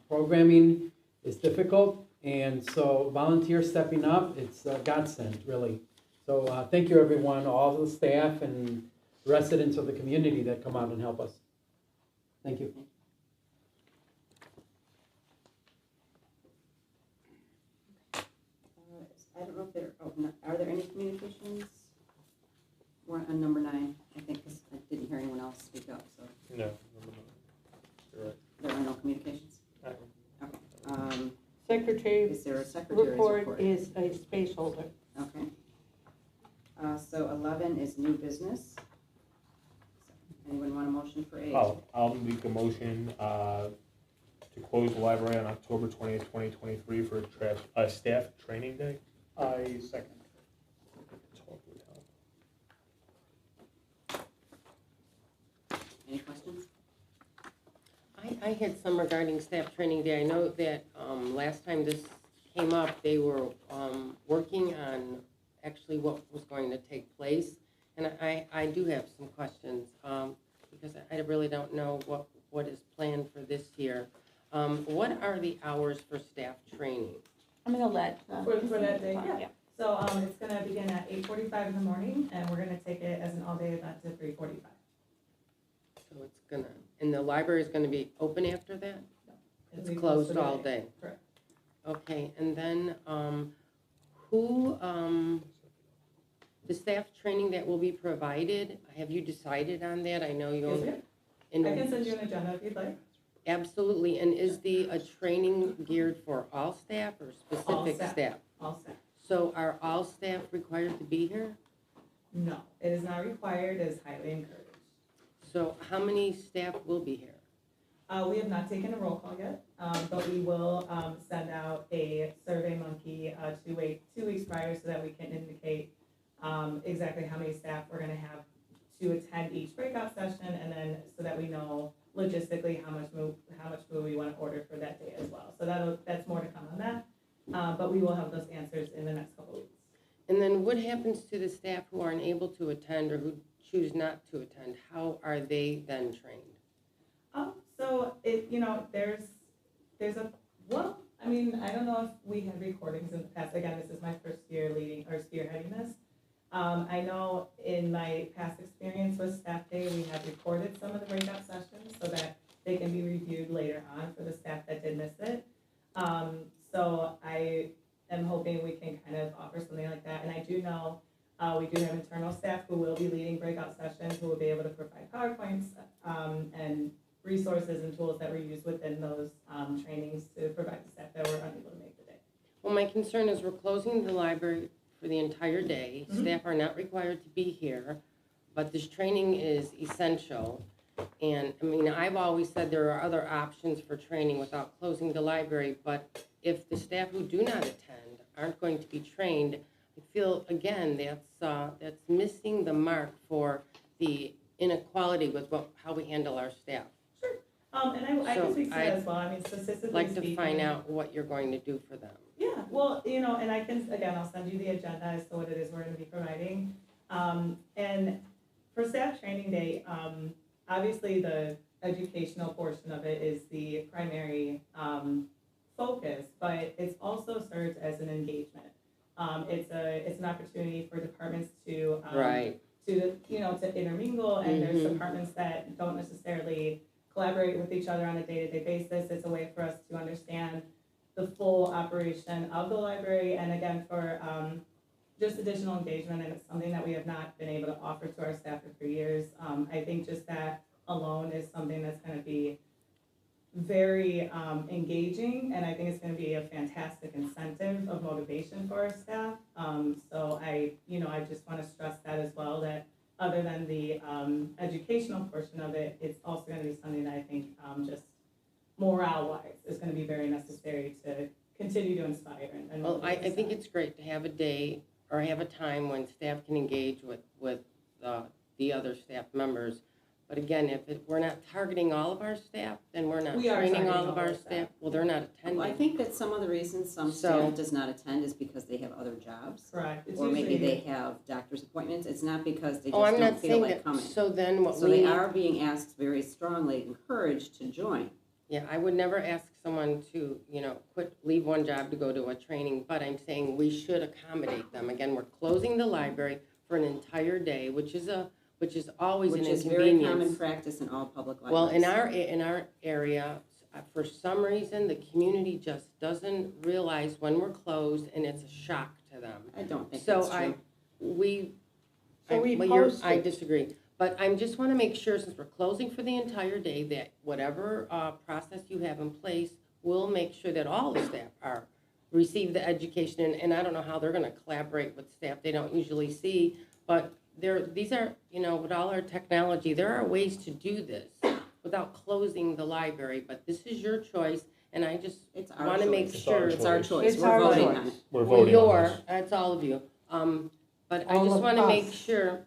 Programming is difficult, and so volunteers stepping up, it's a godsend, really. So thank you, everyone, all the staff and residents of the community that come out and help us. Thank you. I don't know if there, are there any communications? We're on number 9, I think, because I didn't hear anyone else speak up, so. No, you're right. There are no communications? Aye. Okay. Secretary Is there a secretary's report? report is a space holder. Okay. So 11 is new business. Anyone want a motion for 8? I'll make a motion to close the library on October 20th, 2023 for a staff training day. I second. Any questions? I had some regarding staff training day. I know that last time this came up, they were working on actually what was going to take place. And I do have some questions because I really don't know what is planned for this year. What are the hours for staff training? I'm gonna let. For that day, yeah. yeah. So, it's gonna begin at 8:45 in the morning, and we're gonna take it as an all-day event to 3:45. So it's gonna, and the library is gonna be open after that? It'll It's be closed for the all day. day? Correct. Okay, and then, who, the staff training that will be provided, have you decided on that? I know you Yes, only. ma'am. I can send you an agenda if you'd like. Absolutely, and is a training geared for all staff or specific staff. staff? All set. So are all staff required to be here? No, it is not required, it is highly encouraged. So how many staff will be here? We have not taken a roll call yet, but we will, send out a survey monkey, 2 weeks prior so that we can indicate, exactly how many staff we're gonna have to attend each breakout session, and then so that we know logistically how much food we want to order for that day as well. So that's more to come on that, but we will have those answers in the next couple weeks. And then what happens to the staff who aren't able to attend or who choose not to attend? How are they then trained? So there's I don't know if we had recordings in the past. Again, this is my first year leading or spearheading this. I know in my past experience with Staff Day, we have recorded some of the breakout sessions so that they can be reviewed later on for the staff that did miss it. So I am hoping we can kind of offer something like that. And I do know we do have internal staff who will be leading breakout sessions, who will be able to provide PowerPoints and resources and tools that were used within those trainings to provide the staff that were unable to make the day. Well, my concern is we're closing the library for the entire day. Mhm. Staff are not required to be here, but this training is essential. And, I mean, I've always said there are other options for training without closing the library, but if the staff who do not attend aren't going to be trained, I feel, again, that's missing the mark for the inequality with how we handle our staff. Sure. And I So can speak to that I'd as well. I mean, specifically Like to speaking. find out what you're going to do for them. Yeah, well, and I can, again, I'll send you the agenda as to what it is we're gonna be providing. And for staff training day, obviously the educational portion of it is the primary, focus, but it's also serves as an engagement. It's an opportunity for departments to, Right. to intermingle, and there's Mhm. departments that don't necessarily collaborate with each other on a day-to-day basis. It's a way for us to understand the full operation of the library, and again, for just additional engagement, and it's something that we have not been able to offer to our staff for years. I think just that alone is something that's gonna be very engaging, and I think it's gonna be a fantastic incentive of motivation for our staff. So I just wanna stress that as well, that other than the educational portion of it, it's also gonna be something that I think just morale-wise is gonna be very necessary to continue to inspire and. Well, I think it's great to have a day or have a time when staff can engage with the other staff members. But again, if we're not targeting all of our staff, then we're not We are training all targeting of our staff. Well, they're not attending. Well, I think that some of the reasons some staff does not attend is because they have other jobs. Correct. It's Or maybe usually- they have doctor's appointments. It's not because they Oh, just I'm don't not feel saying like that. coming. So then what So we they need, are being asked very strongly, encouraged to join. yeah, I would never ask someone to, leave one job to go to a training, but I'm saying we should accommodate them. Again, we're closing the library for an entire day, which is always an Which is inconvenience. very common practice in all public Well, libraries. in our area, for some reason, the community just doesn't realize when we're closed, and it's a shock to them. I don't think So that's true. I posted. disagree. But I just want to make sure, since we're closing for the entire day, that whatever process you have in place, we'll make sure that all the staff receive the education. And I don't know how they're going to collaborate with staff they don't usually see, but these are, with all our technology, there are ways to do this without closing the library. But this is your choice, and I just It's our want to make choice. sure. It's our choice. It's We're our voting choice. on it. We're Well, voting on this. that's all of you. But I All just of want to make us. sure,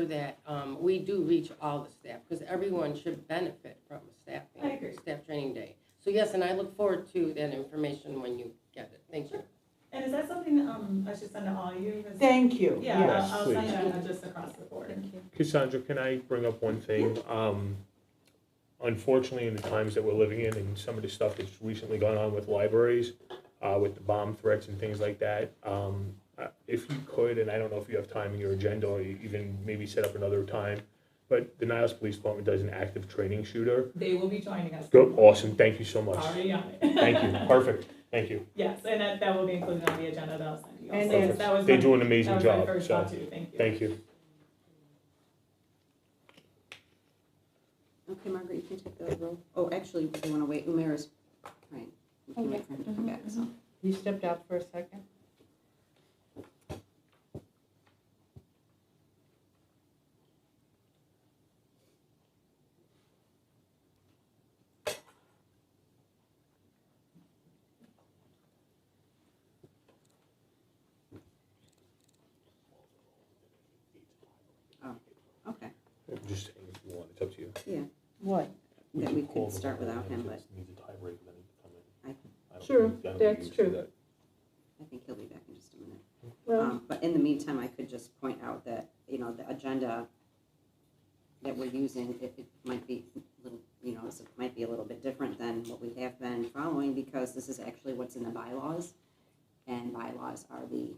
that we do reach all the staff, because everyone should benefit from a I agree. staff training day. So yes, and I look forward to that information when you get it. Thank you. And is that something I should send to all you? Thank you. Yeah, Yes, I'll please. send that just across the board. Thank you. Cassandra, can I bring up one thing? Unfortunately, in the times that we're living in and some of the stuff that's recently gone on with libraries, with the bomb threats and things like that, if you could, and I don't know if you have time in your agenda or you even maybe set up another time, but the Niles Police Department does an active training shooter. They will be joining us. Good, awesome, thank you so much. Already on it. Thank you, perfect, thank you. Yes, and that will be included on the agenda that I'll send you. And Also. then- That was They my- do an amazing that was my job, first so, thought too. Thank you. thank you. Okay, Margaret, you can take the roll. Oh, actually, you want to wait? Umair's, right. We can wait for him to come back, so. You stepped out for a second? Okay, I'm just saying if you want, it's up to you. yeah, What? that can we call could them start and without him, but Needs a tiebreaker, then he can come in. I- I don't Sure, think- I don't that's think you true. do that. I think he'll be back in just a minute. Well, But in the meantime, I could just point out that, the agenda that we're using, it might be a little, it might be a little bit different than what we have been following, because this is actually what's in the bylaws. And bylaws are the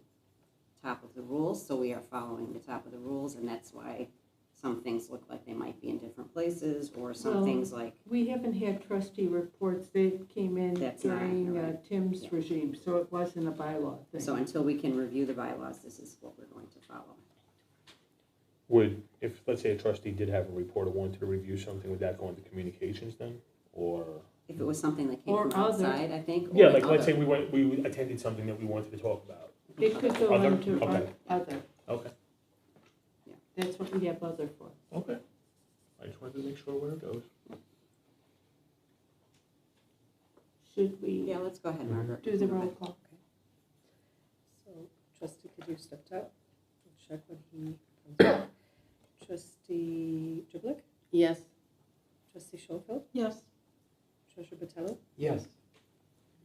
top of the rules, so we are following the top of the rules, and that's why some things look like they might be in different places, or some Well, things like, we haven't had trustee reports. They came in That's not during right. Tim's Yeah. regime, so it wasn't a bylaw thing. so until we can review the bylaws, this is what we're going to follow. If, let's say a trustee did have a report or wanted to review something, would that go into communications then, or? If it was something that came Or from other. outside, I think. or Yeah, like, let's other. say we attended something that we wanted to talk about. It could go Other? into Okay. other. Okay, That's what we have other for. okay. I just wanted to make sure where it goes. Should we Yeah, let's go ahead, Margaret. do the roll call? So trustee Kadir stepped out. We'll check when he comes back. Trustee Driblick, Yes. trustee Schoenfeld, Yes. treasurer Botello, Yes.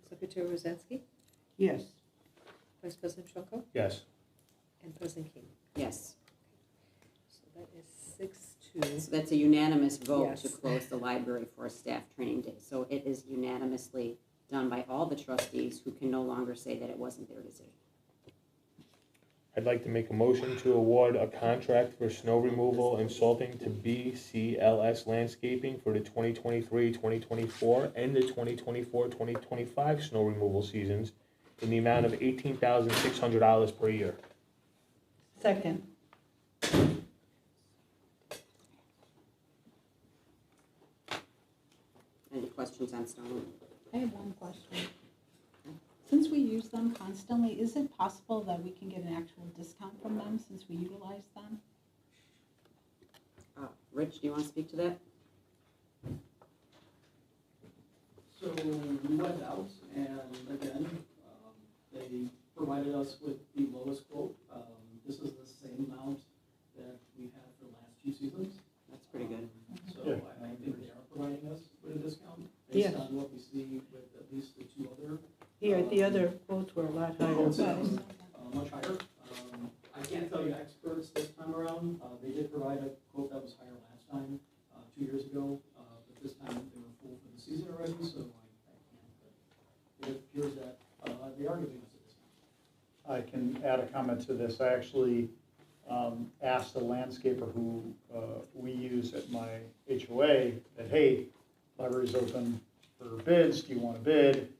secretary Rosansky, Yes. vice president Trunco, Yes, and president King. Yes, So that is 6-2. so that's a unanimous vote to Yes. close the library for a staff training day. So it is unanimously done by all the trustees, who can no longer say that it wasn't their decision. I'd like to make a motion to award a contract for snow removal and salting to BCLS Landscaping for the 2023-2024 and the 2024-2025 snow removal seasons in the amount of $18,600 per year. Second. Any questions on stone? I have one question. Since we use them constantly, is it possible that we can get an actual discount from them since we utilize them? Rich, do you want to speak to that? So we went out and again, they provided us with the lowest quote. This is the same amount that we've had for the last 2 seasons. That's pretty good. So Yeah. I think they are providing us with a discount Yeah. based on what we see with at least the 2 other. Yeah, the other quotes were a lot higher. Much higher. I can't tell you experts this time around. They did provide a quote that was higher last time, 2 years ago. But this time they were full for the season already, so I can't. But it appears that they are giving us a discount. I can add a comment to this. I actually asked a landscaper who we use at my HOA that, hey, library's open for bids, do you want to bid?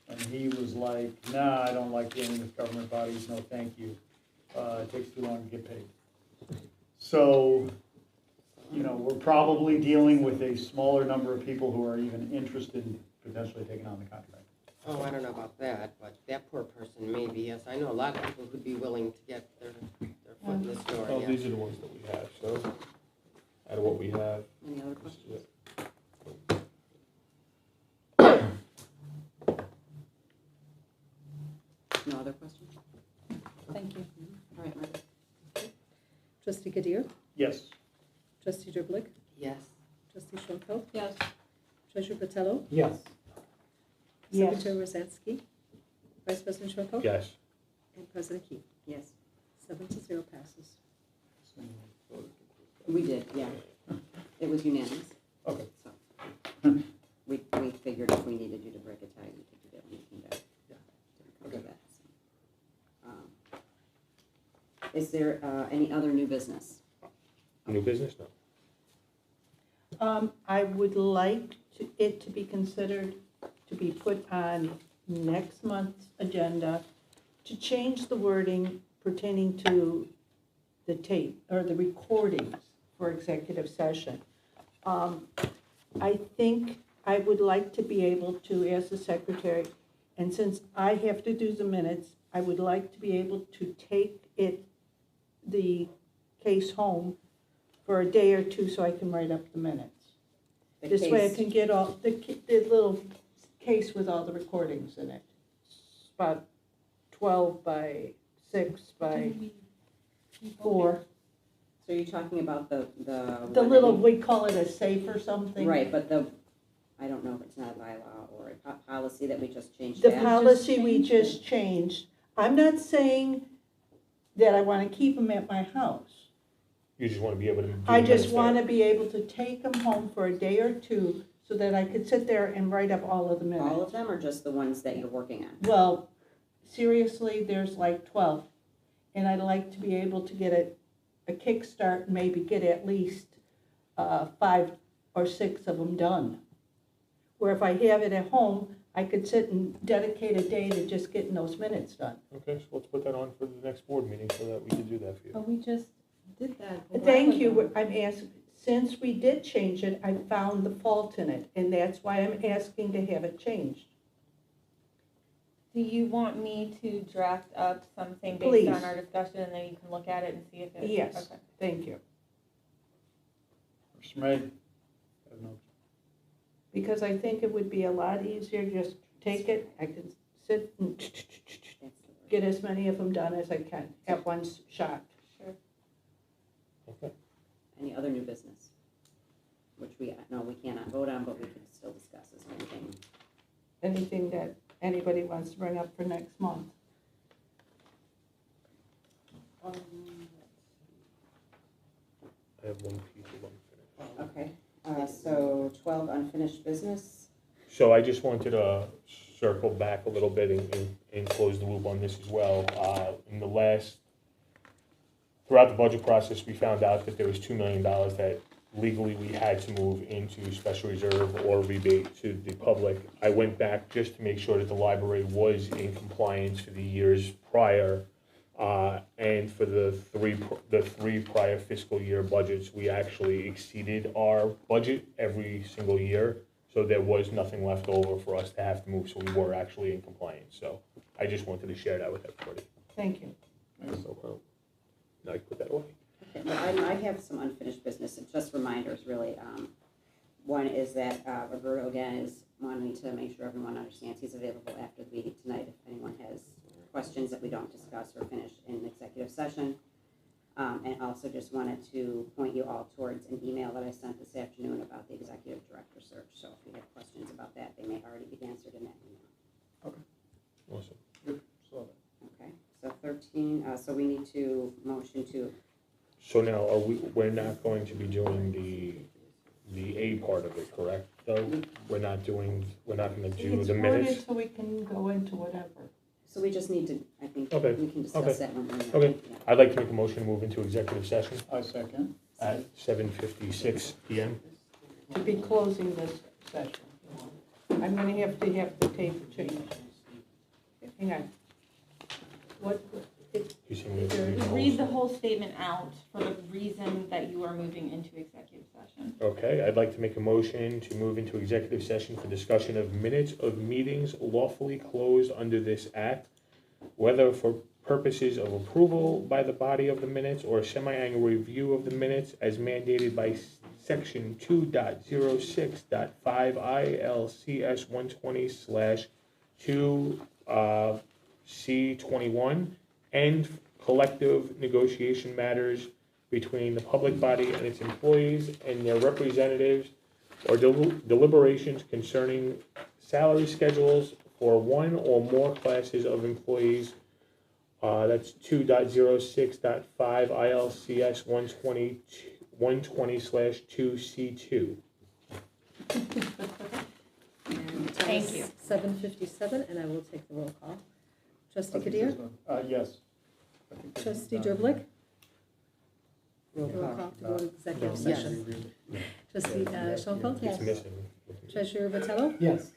And he was like, nah, I don't like dealing with government bodies, no thank you. It takes too long to get paid. So, you know, we're probably dealing with a smaller number of people who are even interested in potentially taking on the contract. Oh, I don't know about that, but that poor person maybe, yes. I know a lot of people who'd be willing to get their foot in the door, Well, yeah. these are the ones that we have, so out of what we have. Any other this is questions? it. No other questions? Thank you. All right, Margaret. Trustee Kadir, Yes. trustee Driblik, Yes. trustee Schoenfeld, Yes. treasurer Patello, Yes. Yes. secretary Rosansky, vice president Schoenfeld, Yes. and president Key. Yes, 7-0 passes. we did, yeah. It was unanimous. Okay. So, we figured if we needed you to break a tie, we could do that when you came back. Yeah. Didn't come to that, so. Is there any other new business? New business? No. I would like it to be considered to be put on next month's agenda to change the wording pertaining to the tape or the recordings for executive session. I think I would like to be able to, as the secretary, and since I have to do the minutes, I would like to be able to take the case home for a day or 2 so I can write up the minutes. The This way I case- can get all, the little case with all the recordings in it. It's about 12 by 6 by 4. So you're talking about the. The little, we call it a safe or something. Right, but I don't know if it's not a bylaw or a policy that we just changed The that. policy we just changed, I'm not saying that I want to keep them at my house. You just want to be able to do I the just minutes want there. to be able to take them home for a day or 2 so that I could sit there and write up all of the minutes. All of them or just the ones that you're working on? Well, seriously, there's like 12. And I'd like to be able to get a kickstart, maybe get at least 5 or 6 of them done. Where if I have it at home, I could sit and dedicate a day to just getting those minutes done. Okay, so let's put that on for the next board meeting so that we can do that for you. But we just did that. a while Thank you, ago. I'm asking, since we did change it, I found the fault in it, and that's why I'm asking to have it changed. Do you want me to draft up something Please. based on our discussion and then you can look at it and see if it? Yes, Okay. thank you. Mr. May? Have no- Because I think it would be a lot easier, just take it, I can sit and That's the word. get as many of them done as I can at one shot. Sure. Okay. Any other new business? Which we cannot vote on, but we can still discuss. Is there anything? Anything that anybody wants to bring up for next month. I have one piece of unfinished. Okay, so 12 unfinished business. So I just wanted to circle back a little bit and close the loop on this as well. Throughout the budget process, we found out that there was $2 million that legally we had to move into special reserve or rebate to the public. I went back just to make sure that the library was in compliance for the years prior. And for the three prior fiscal year budgets, we actually exceeded our budget every single year. So there was nothing left over for us to have to move, so we were actually in compliance. So I just wanted to share that with everybody. Thank you. So, now you put that away. Okay, well, I have some unfinished business, it's just reminders, really. One is that Roberto, again, is wanting to make sure everyone understands he's available after the meeting tonight if anyone has questions that we don't discuss or finish in executive session. And also just wanted to point you all towards an email that I sent this afternoon about the executive director search. So if you have questions about that, they may already be answered in that email. Awesome. Good, saw that. Okay, so 13, so we need to motion to, So now, we're not going to be doing the A part of it, correct, though? We're not gonna do It's the minutes? worded so we can go into whatever. so we just need to, I think, Okay, we can discuss okay, that when we're in there. okay. Yeah. I'd like to make a motion to move into executive session I second. at 7:56 PM. To be closing this session. I'm gonna have the tape changed. Hang on. What, You saying we have to read the whole Read the thing? whole statement out for the reason that you are moving into executive session. Okay, I'd like to make a motion to move into executive session for discussion of minutes of meetings lawfully closed under this act, whether for purposes of approval by the body of the minutes or semi-annual review of the minutes as mandated by section 2.06.5 ILCS 120/2 C21 and collective negotiation matters between the public body and its employees and their representatives or deliberations concerning salary schedules for one or more classes of employees. That's 2.06.5 ILCS 120/2 C2. Thank you. 7:57, and I will take the roll call. Trustee Kadir? Yes. I think there's Trustee not- Dublik? Roll Roll call. call to go to executive No. session. Yes. Trustee Schoenfeld? It's missing. Treasurer Vitello? Yes.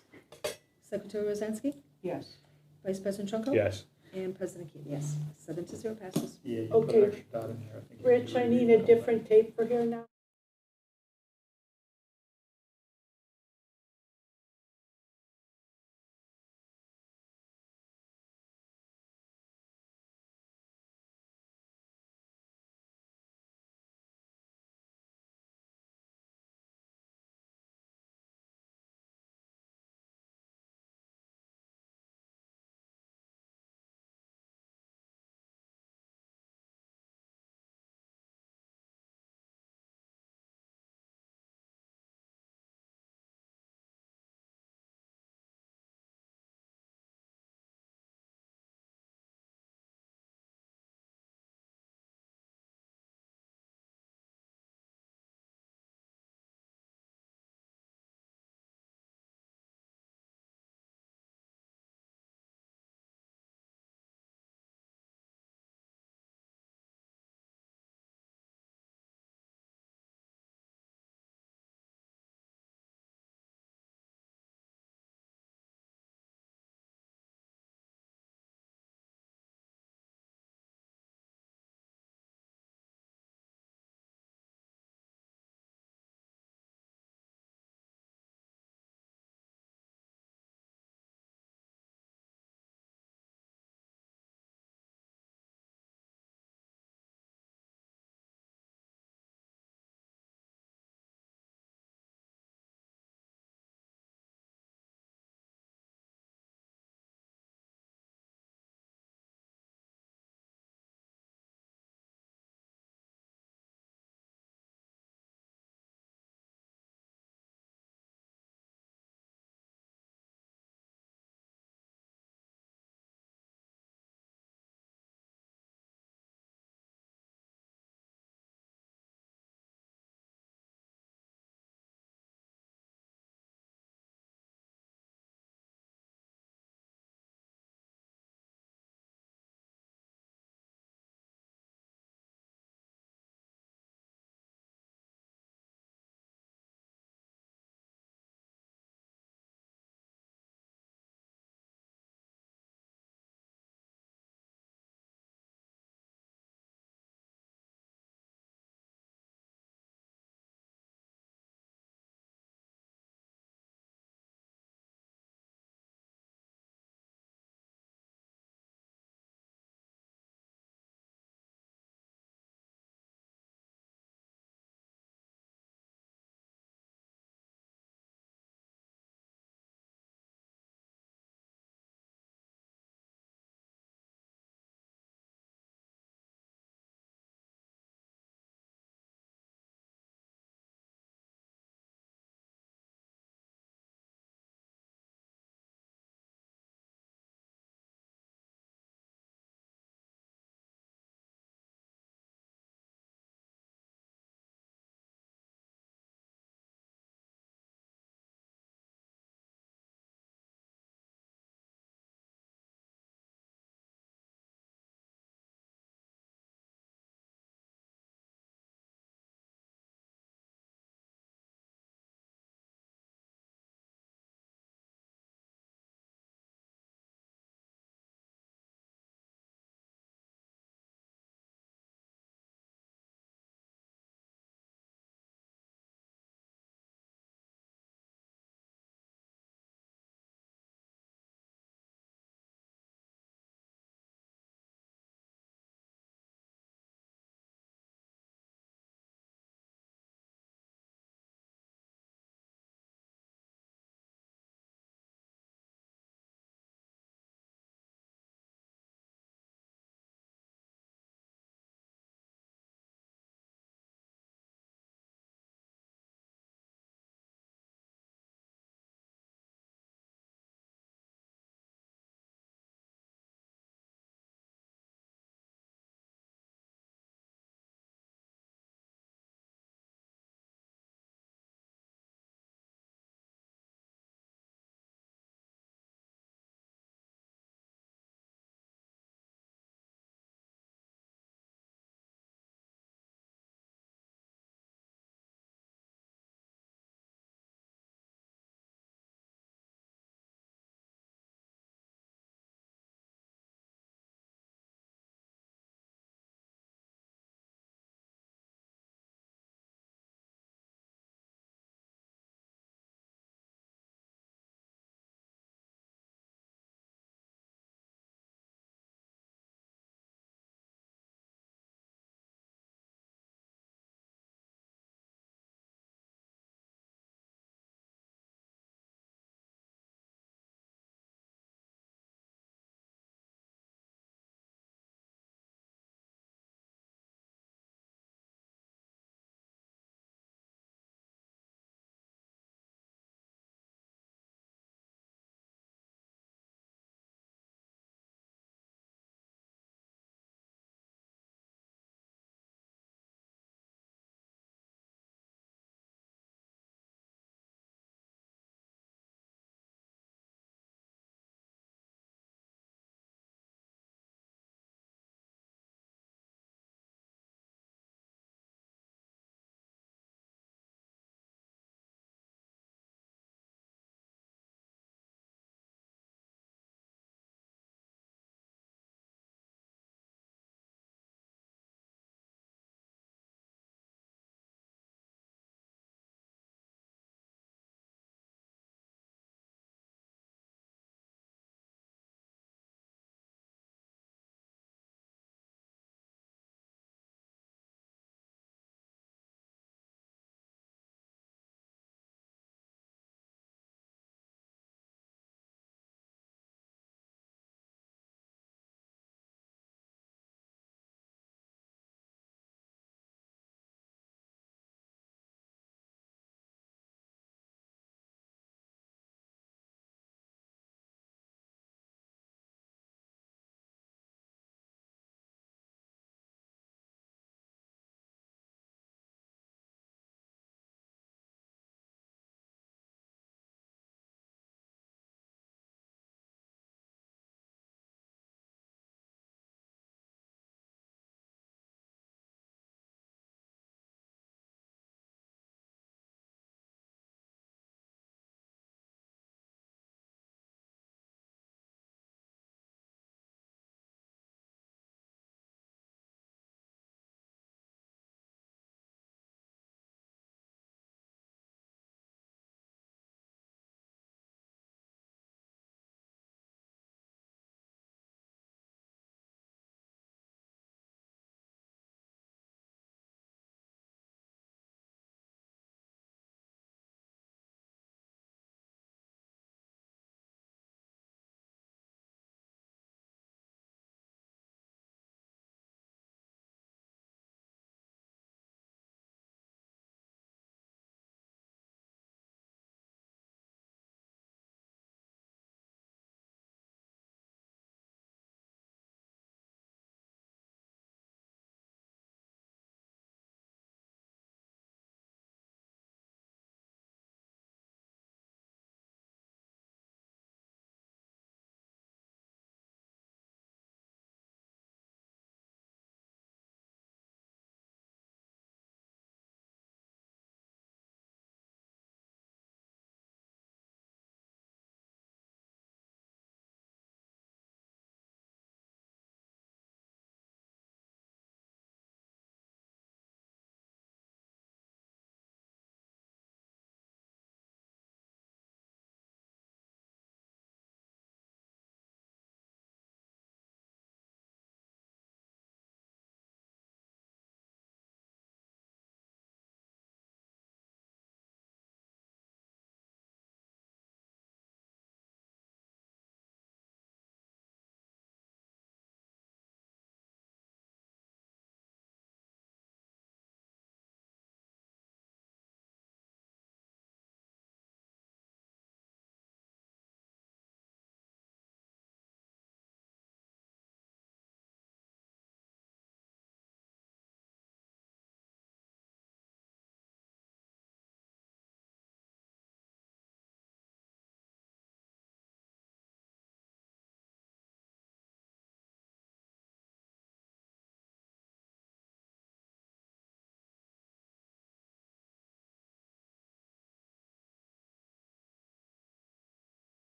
Secretary Rosansky? yes. Vice President Trunko? Yes. And President Keating? Yes. 7-0 passes. Yeah, you put Okay. an extra dot in there. I think you Rich, I read need a that. different tape for here now.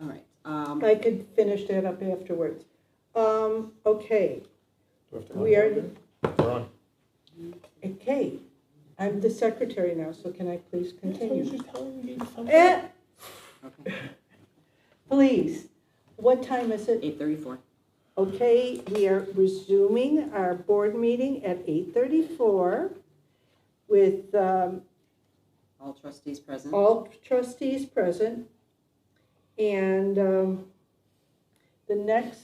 All right. I could finish that up afterwards. Okay, Do we have to we are, We're on. okay, I'm the secretary now, so can I please continue? Just telling you, Okay, Please, what time is it? 8:34. Okay, we are resuming our board meeting at 8:34 with All trustees present. all trustees present. And the next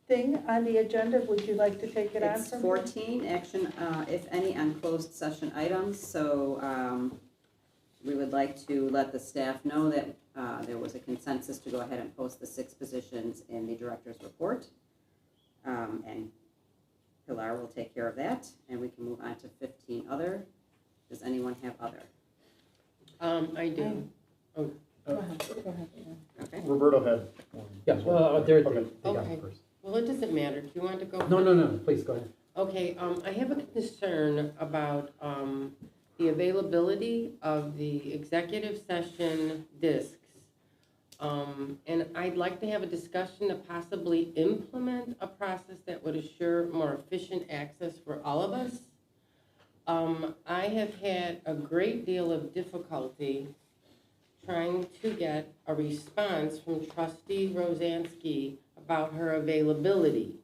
thing on the agenda, would you like to take it on It's from? 14, action, if any, on closed session items. So we would like to let the staff know that there was a consensus to go ahead and post the 6 positions in the director's report. And Pilar will take care of that, and we can move on to 15 other. Does anyone have other? I do. Go ahead. Okay. Roberto had one. Yeah, well, they got Okay. it first. Well, it doesn't matter. Do you want to go? No, please, go ahead. Okay, I have a concern about the availability of the executive session discs. And I'd like to have a discussion to possibly implement a process that would assure more efficient access for all of us. I have had a great deal of difficulty trying to get a response from trustee Rosansky about her availability.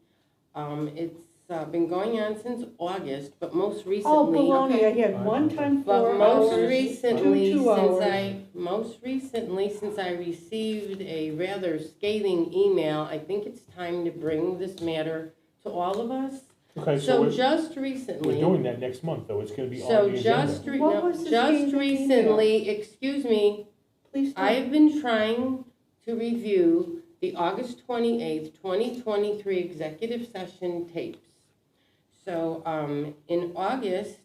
It's been going on since August, but most Oh, recently. baloney, I had one time But 4 most hours, recently, two hours. since I received a rather scathing email, I think it's time to bring this matter to all of us. Okay, So we're just recently. doing that next month, though. It's gonna be So on the just, agenda. What was the just scathing recently, excuse me, Please don't. I've been trying to review the August 28th, 2023 executive session tapes. So in August,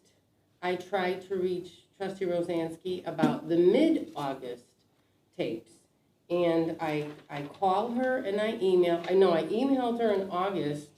I tried to reach trustee Rosansky about the mid-August tapes. And I called her and I emailed her in August.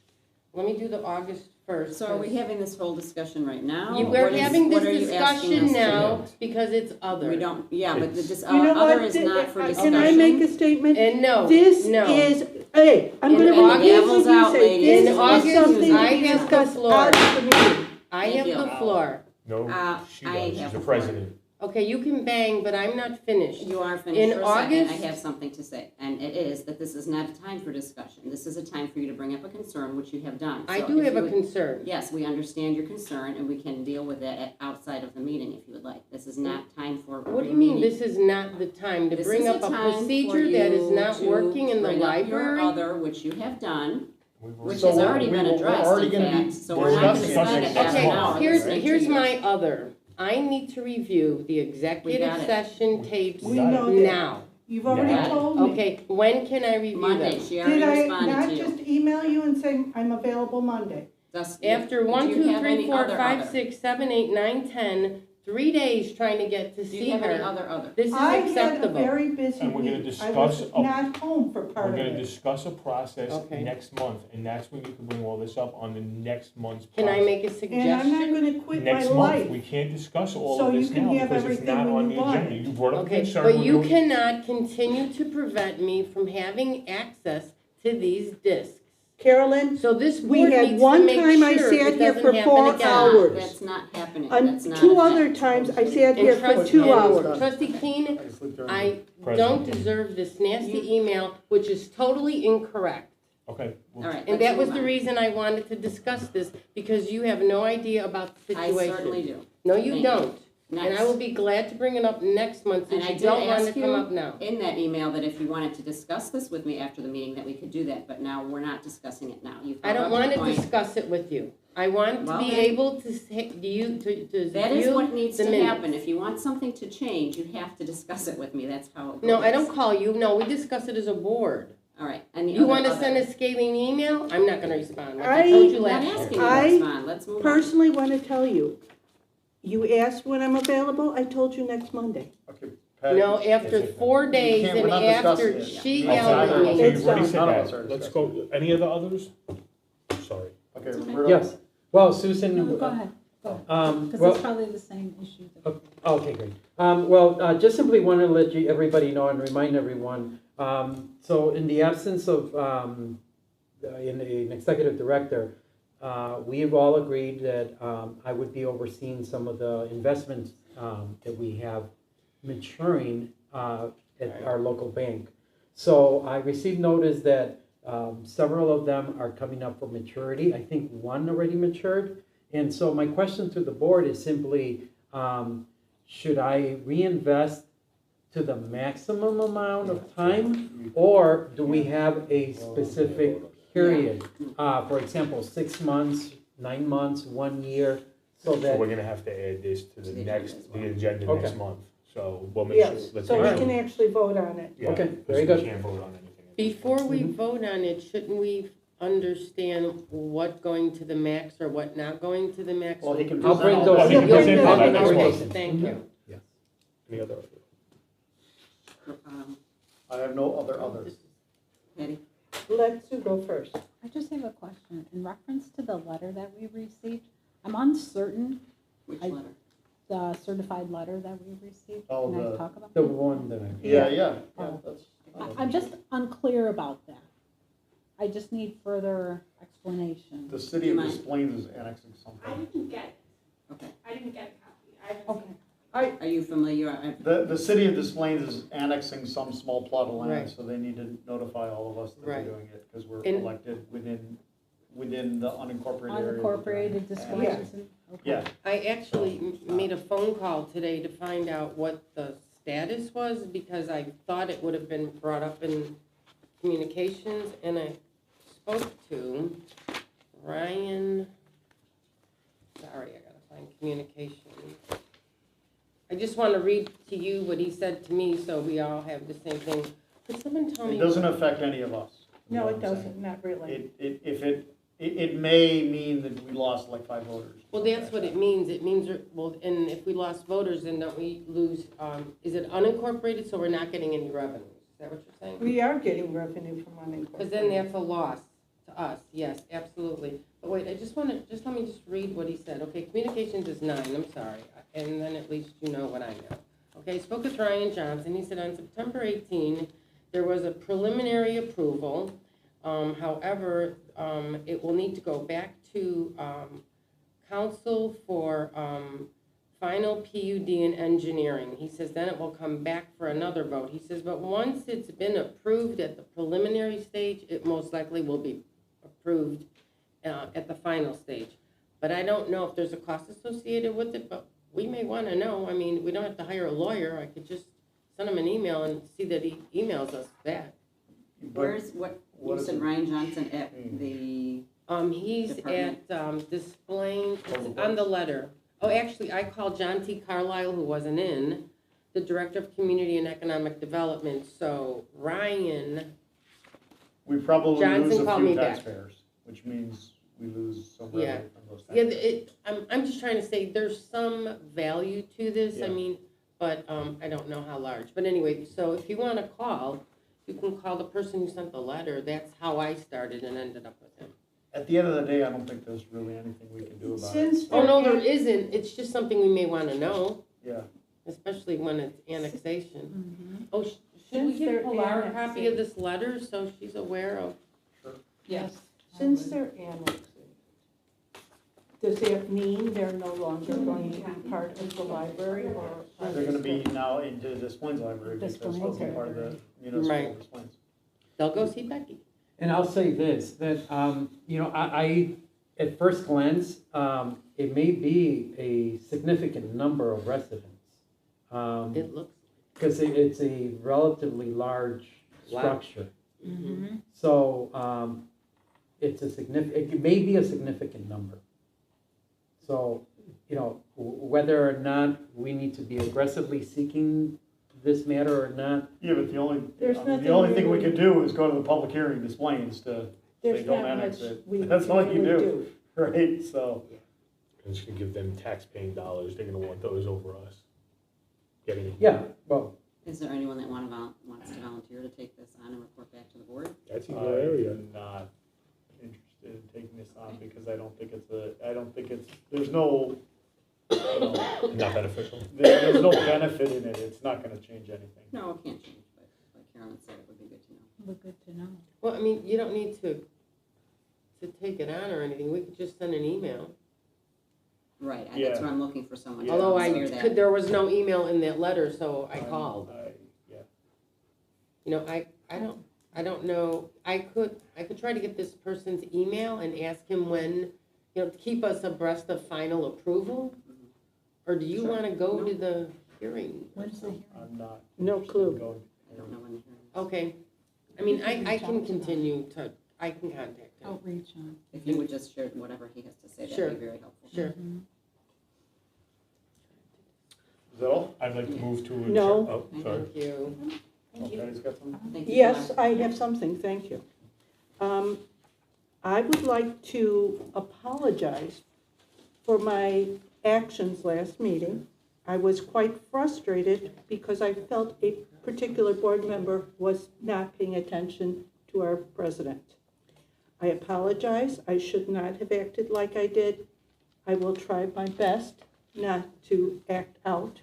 Let me do the August first. So are we having this whole discussion right now? We're What is- having what this are you asking discussion us to now do? because it's other. We don't, yeah, but this You know other what? is not for Can discussion. I make a statement? And no, This no. is, hey, I'm In gonna August- repeat what Gavel's you out, say. ladies. This In is August, something I to be have the discussed floor. out of the meeting. I Thank have you. the floor. No, she I does. have She's the the floor. president. Okay, you can bang, but I'm not finished. You are finished In for a second. I August- have something to say, and it is that this is not a time for discussion. This is a time for you to bring up a concern, which you have done. I So do if have you a would- concern. Yes, we understand your concern, and we can deal with it outside of the meeting if you would like. This is not time for. What do you mean, this is not the time to This bring is up a time for procedure that is you not to working in the bring up your library? other, which you have done, which So has we're- already been we're addressed, already in gonna be fact. So we're not gonna discussing spend it a next half an Okay, hour month. listening to here's you. my other. I need to review the We executive got it. session tapes We know that. now. You've already Yeah. told me. Okay, when can I review Monday, them? she Did already I responded not to you. just email you and say I'm available Monday? After Do 1, you 2, have 3, any 4, other 5, other? 6, 7, 8, 9, 10, 3 days trying to get to Do see you have any her. other? This is I had a acceptable. very busy And we're gonna week. I was discuss not home for part We're of gonna it. discuss a process Okay. next month, and that's when you can bring all this up on the next month's Can process. I make a And I'm not suggestion? gonna quit my Next month, life. we can't discuss all So of you this can now have because it's everything not when on you the want agenda. it. You brought up a Okay, concern. but we're you doing- cannot continue to prevent me from having access to these discs. Carolyn, So this we board had needs one to make time I sure sat it here doesn't for happen 4 again. hours. That's not happening. on That's not 2 a other fact. times, I sat And here for trust- 2 and hours. Trustee Keene, I sleep during I don't President. deserve this nasty email, which is totally incorrect. Okay. well, All right, And let's that was move the on. reason I wanted to discuss this, because you have no idea about the I situation. certainly do. No, Thank you you. don't. And I Next. will be glad to bring it up next month, And since I you did don't want ask to come you up now. in that email that if you wanted to discuss this with me after the meeting, that we could do that, but now we're not discussing it now. You've I don't brought up want your to point. discuss it with you. I want to Well, be then- able to say, to That is view what needs the to minutes. happen. If you want something to change, you have to discuss it with me. That's how it goes. No, I don't call you. No, we discuss it as a board. All right, and the You want to other- send a scathing email? I'm not going to respond. Like I- I told you I'm not last asking year. you to I respond. Let's move on. Personally want to tell you, you asked when I'm available, I told you next Monday. Okay, Pat, No, after 4 days can't- we're and not after discussing it. she Okay, yelled at Okay, me. It's you've already done. said None of us are that. Let's discussing. go, any of the others? Sorry. Okay, okay. Roberto? Yes, well, Susan. No, go ahead, go. Because Well, it's probably the same issue. okay, great. Just simply want to let everybody know and remind everyone, So in the absence of in an executive director, we've all agreed that I would be overseeing some of the investments that we have maturing at our local bank. So I received notice that several of them are coming up for maturity. I think one already matured. And so my question to the board is simply, should I reinvest to the maximum amount of time? Or do we have a specific period? For example, 6 months, 9 months, 1 year, so So that, we're gonna have to add this to the next, the agenda Okay. next month. So we'll make sure, Yes, let's so make we sure. can actually vote on it. Yeah, Okay, because very we good. can't vote on anything. Before we vote on it, shouldn't we understand what going to the max or what not going to the max? Well, he can I'll present bring all those. that. He can present all that next Okay, month. thank you. Yes. Any other? I have no other others. Patty? Let Sue go first. I just have a question. In reference to the letter that we received, I'm uncertain, Which I- letter? the certified letter that we received. Oh, Can I the- talk about The that? one that I. Yeah, Oh. that's. I'm just unclear about that. I just need further explanation. The city of Des Plaines is annexing I something. didn't get it. Okay. I didn't get a copy. I haven't seen Okay. it. Are you familiar? The city of Des Plaines is annexing some small plot of land, Right. so they need to notify all of us that Right. they're doing it, because we're And- elected within the unincorporated area. Unincorporated Yeah. discussions and, okay. Yeah, I actually made a phone call today to find out what the status was, because I thought it would have been brought up in communications, and I spoke to Ryan, sorry, I gotta find communications. I just want to read to you what he said to me, so we all have the same thing. Could someone tell me? it doesn't affect any of us. is No, what it I'm saying. doesn't, not really. It may mean that we lost like 5 voters. Well, that's what it means. It means, well, and if we lost voters, then don't we lose, is it unincorporated, so we're not getting any revenues? Is that what you're saying? We are getting revenue from unincorporated. Because then that's a loss to us, yes, absolutely. But wait, let me just read what he said. Okay, communications is 9, I'm sorry, and then at least you know what I know. Okay, I spoke with Ryan Johnson. He said on September 18, there was a preliminary approval. However, it will need to go back to council for final PUD and engineering. He says then it will come back for another vote. He says, but once it's been approved at the preliminary stage, it most likely will be approved at the final stage. But I don't know if there's a cost associated with it, but we may want to know. I mean, we don't have to hire a lawyer. I could just send him an email and see that he emails us back. Where's, you is said it? Ryan Johnson at the, He's Department? at displaying, Public it's on the Works. letter. Oh, actually, I called John T. Carlisle, who wasn't in, the Director of Community and Economic Development. So Ryan, We probably Johnson lose a called few me back. taxpayers, which means we lose some Yeah. revenue from those yeah, taxpayers. I'm just trying to say, there's some value to this, I Yeah. mean, but I don't know how large. But anyway, so if you want to call, you can call the person who sent the letter. That's how I started and ended up with him. At the end of the day, I don't think there's really anything we can do about it. Since Oh, no, there they're- isn't. It's just something we may want to know. Yeah, Especially when it's annexation. Mhm. Oh, should we Since give they're Pilar a copy annexing. of this letter so she's aware of? Yes, since they're annexing, does that mean they're no longer going to be part of the library, or? are they're they gonna be still- now into Des Plaines Library because Des they'll be Plaines part of the Library. municipal Right. Des Plaines. They'll go see Becky. And I'll say this, that, I, at first glance, it may be a significant number of residents. It looks. Because it's a relatively large Wow. structure. Mhm. So, it may be a significant number. So, whether or not we need to be aggressively seeking this matter or not, Yeah, but There's the nothing only thing we really- could do is go to the public hearing Des Plaines to There's say don't not annex much it. we That's all you really do, right? So, And it's gonna give them tax-paying dollars, they're gonna want those over us. Getting it. yeah, well, is there anyone that wants to volunteer to take this on and report back to the board? That's in your area. I'm not interested in taking this on because I don't think there's no, Not beneficial. there's no benefit in it. It's not gonna change anything. No, it can't change, but like Carolyn said, it would be good Well, good to know. Well, I mean, you don't need to take it on or anything, we could just send an email. Right, that's Yeah. what I'm looking for someone to Yeah. Although hear that. there was no email in that letter, so I called. Yeah. You know, I don't know, I could try to get this person's email and ask him when, you know, to keep us abreast of final approval? Or do you Sure. wanna go to the hearing? When's the hearing? I'm not. No interested clue. in going- I don't know when the hearing is. Okay, I mean, You can I reach can out to them. continue to, I can contact him, Outreach on. If you would just share whatever he has to say, Sure. that'd be very helpful. sure. Mhm. Is that all? I'd like to move to adjourn. No. Oh, sorry. Thank you. Okay, he's got some. Thank you. Yes, I have something, thank you. I would like to apologize for my actions last meeting. I was quite frustrated because I felt a particular board member was not paying attention to our president. I apologize, I should not have acted like I did. I will try my best not to act out,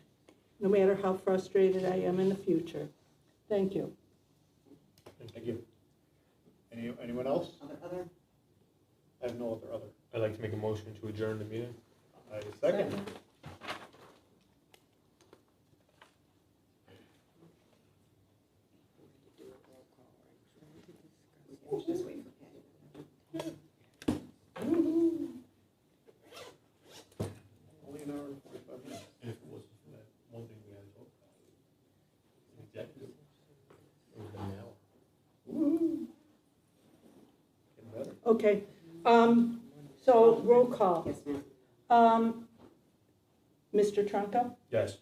no matter how frustrated I am in the future. Thank you. Thank you. Anyone else? Other? I have no other. I'd like to make a motion to adjourn the meeting. I second. Just wait for Patty. Only an hour and 45 minutes. And if it wasn't for that one thing we had to talk about, executive, it would have been an hour. Woo-hoo. Getting better. Okay, so roll call. Yes, ma'am. Mr. Trunka, Yes.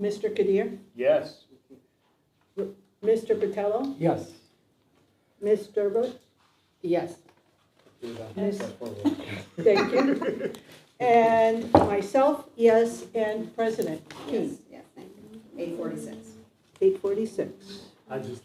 Mr. Kadir, Yes. Mr. Patello, Yes. Ms. Derber, Yes. Yes. Thank you, and myself, yes, and President Yes, yes, thank you. 8:46. 8:46. I just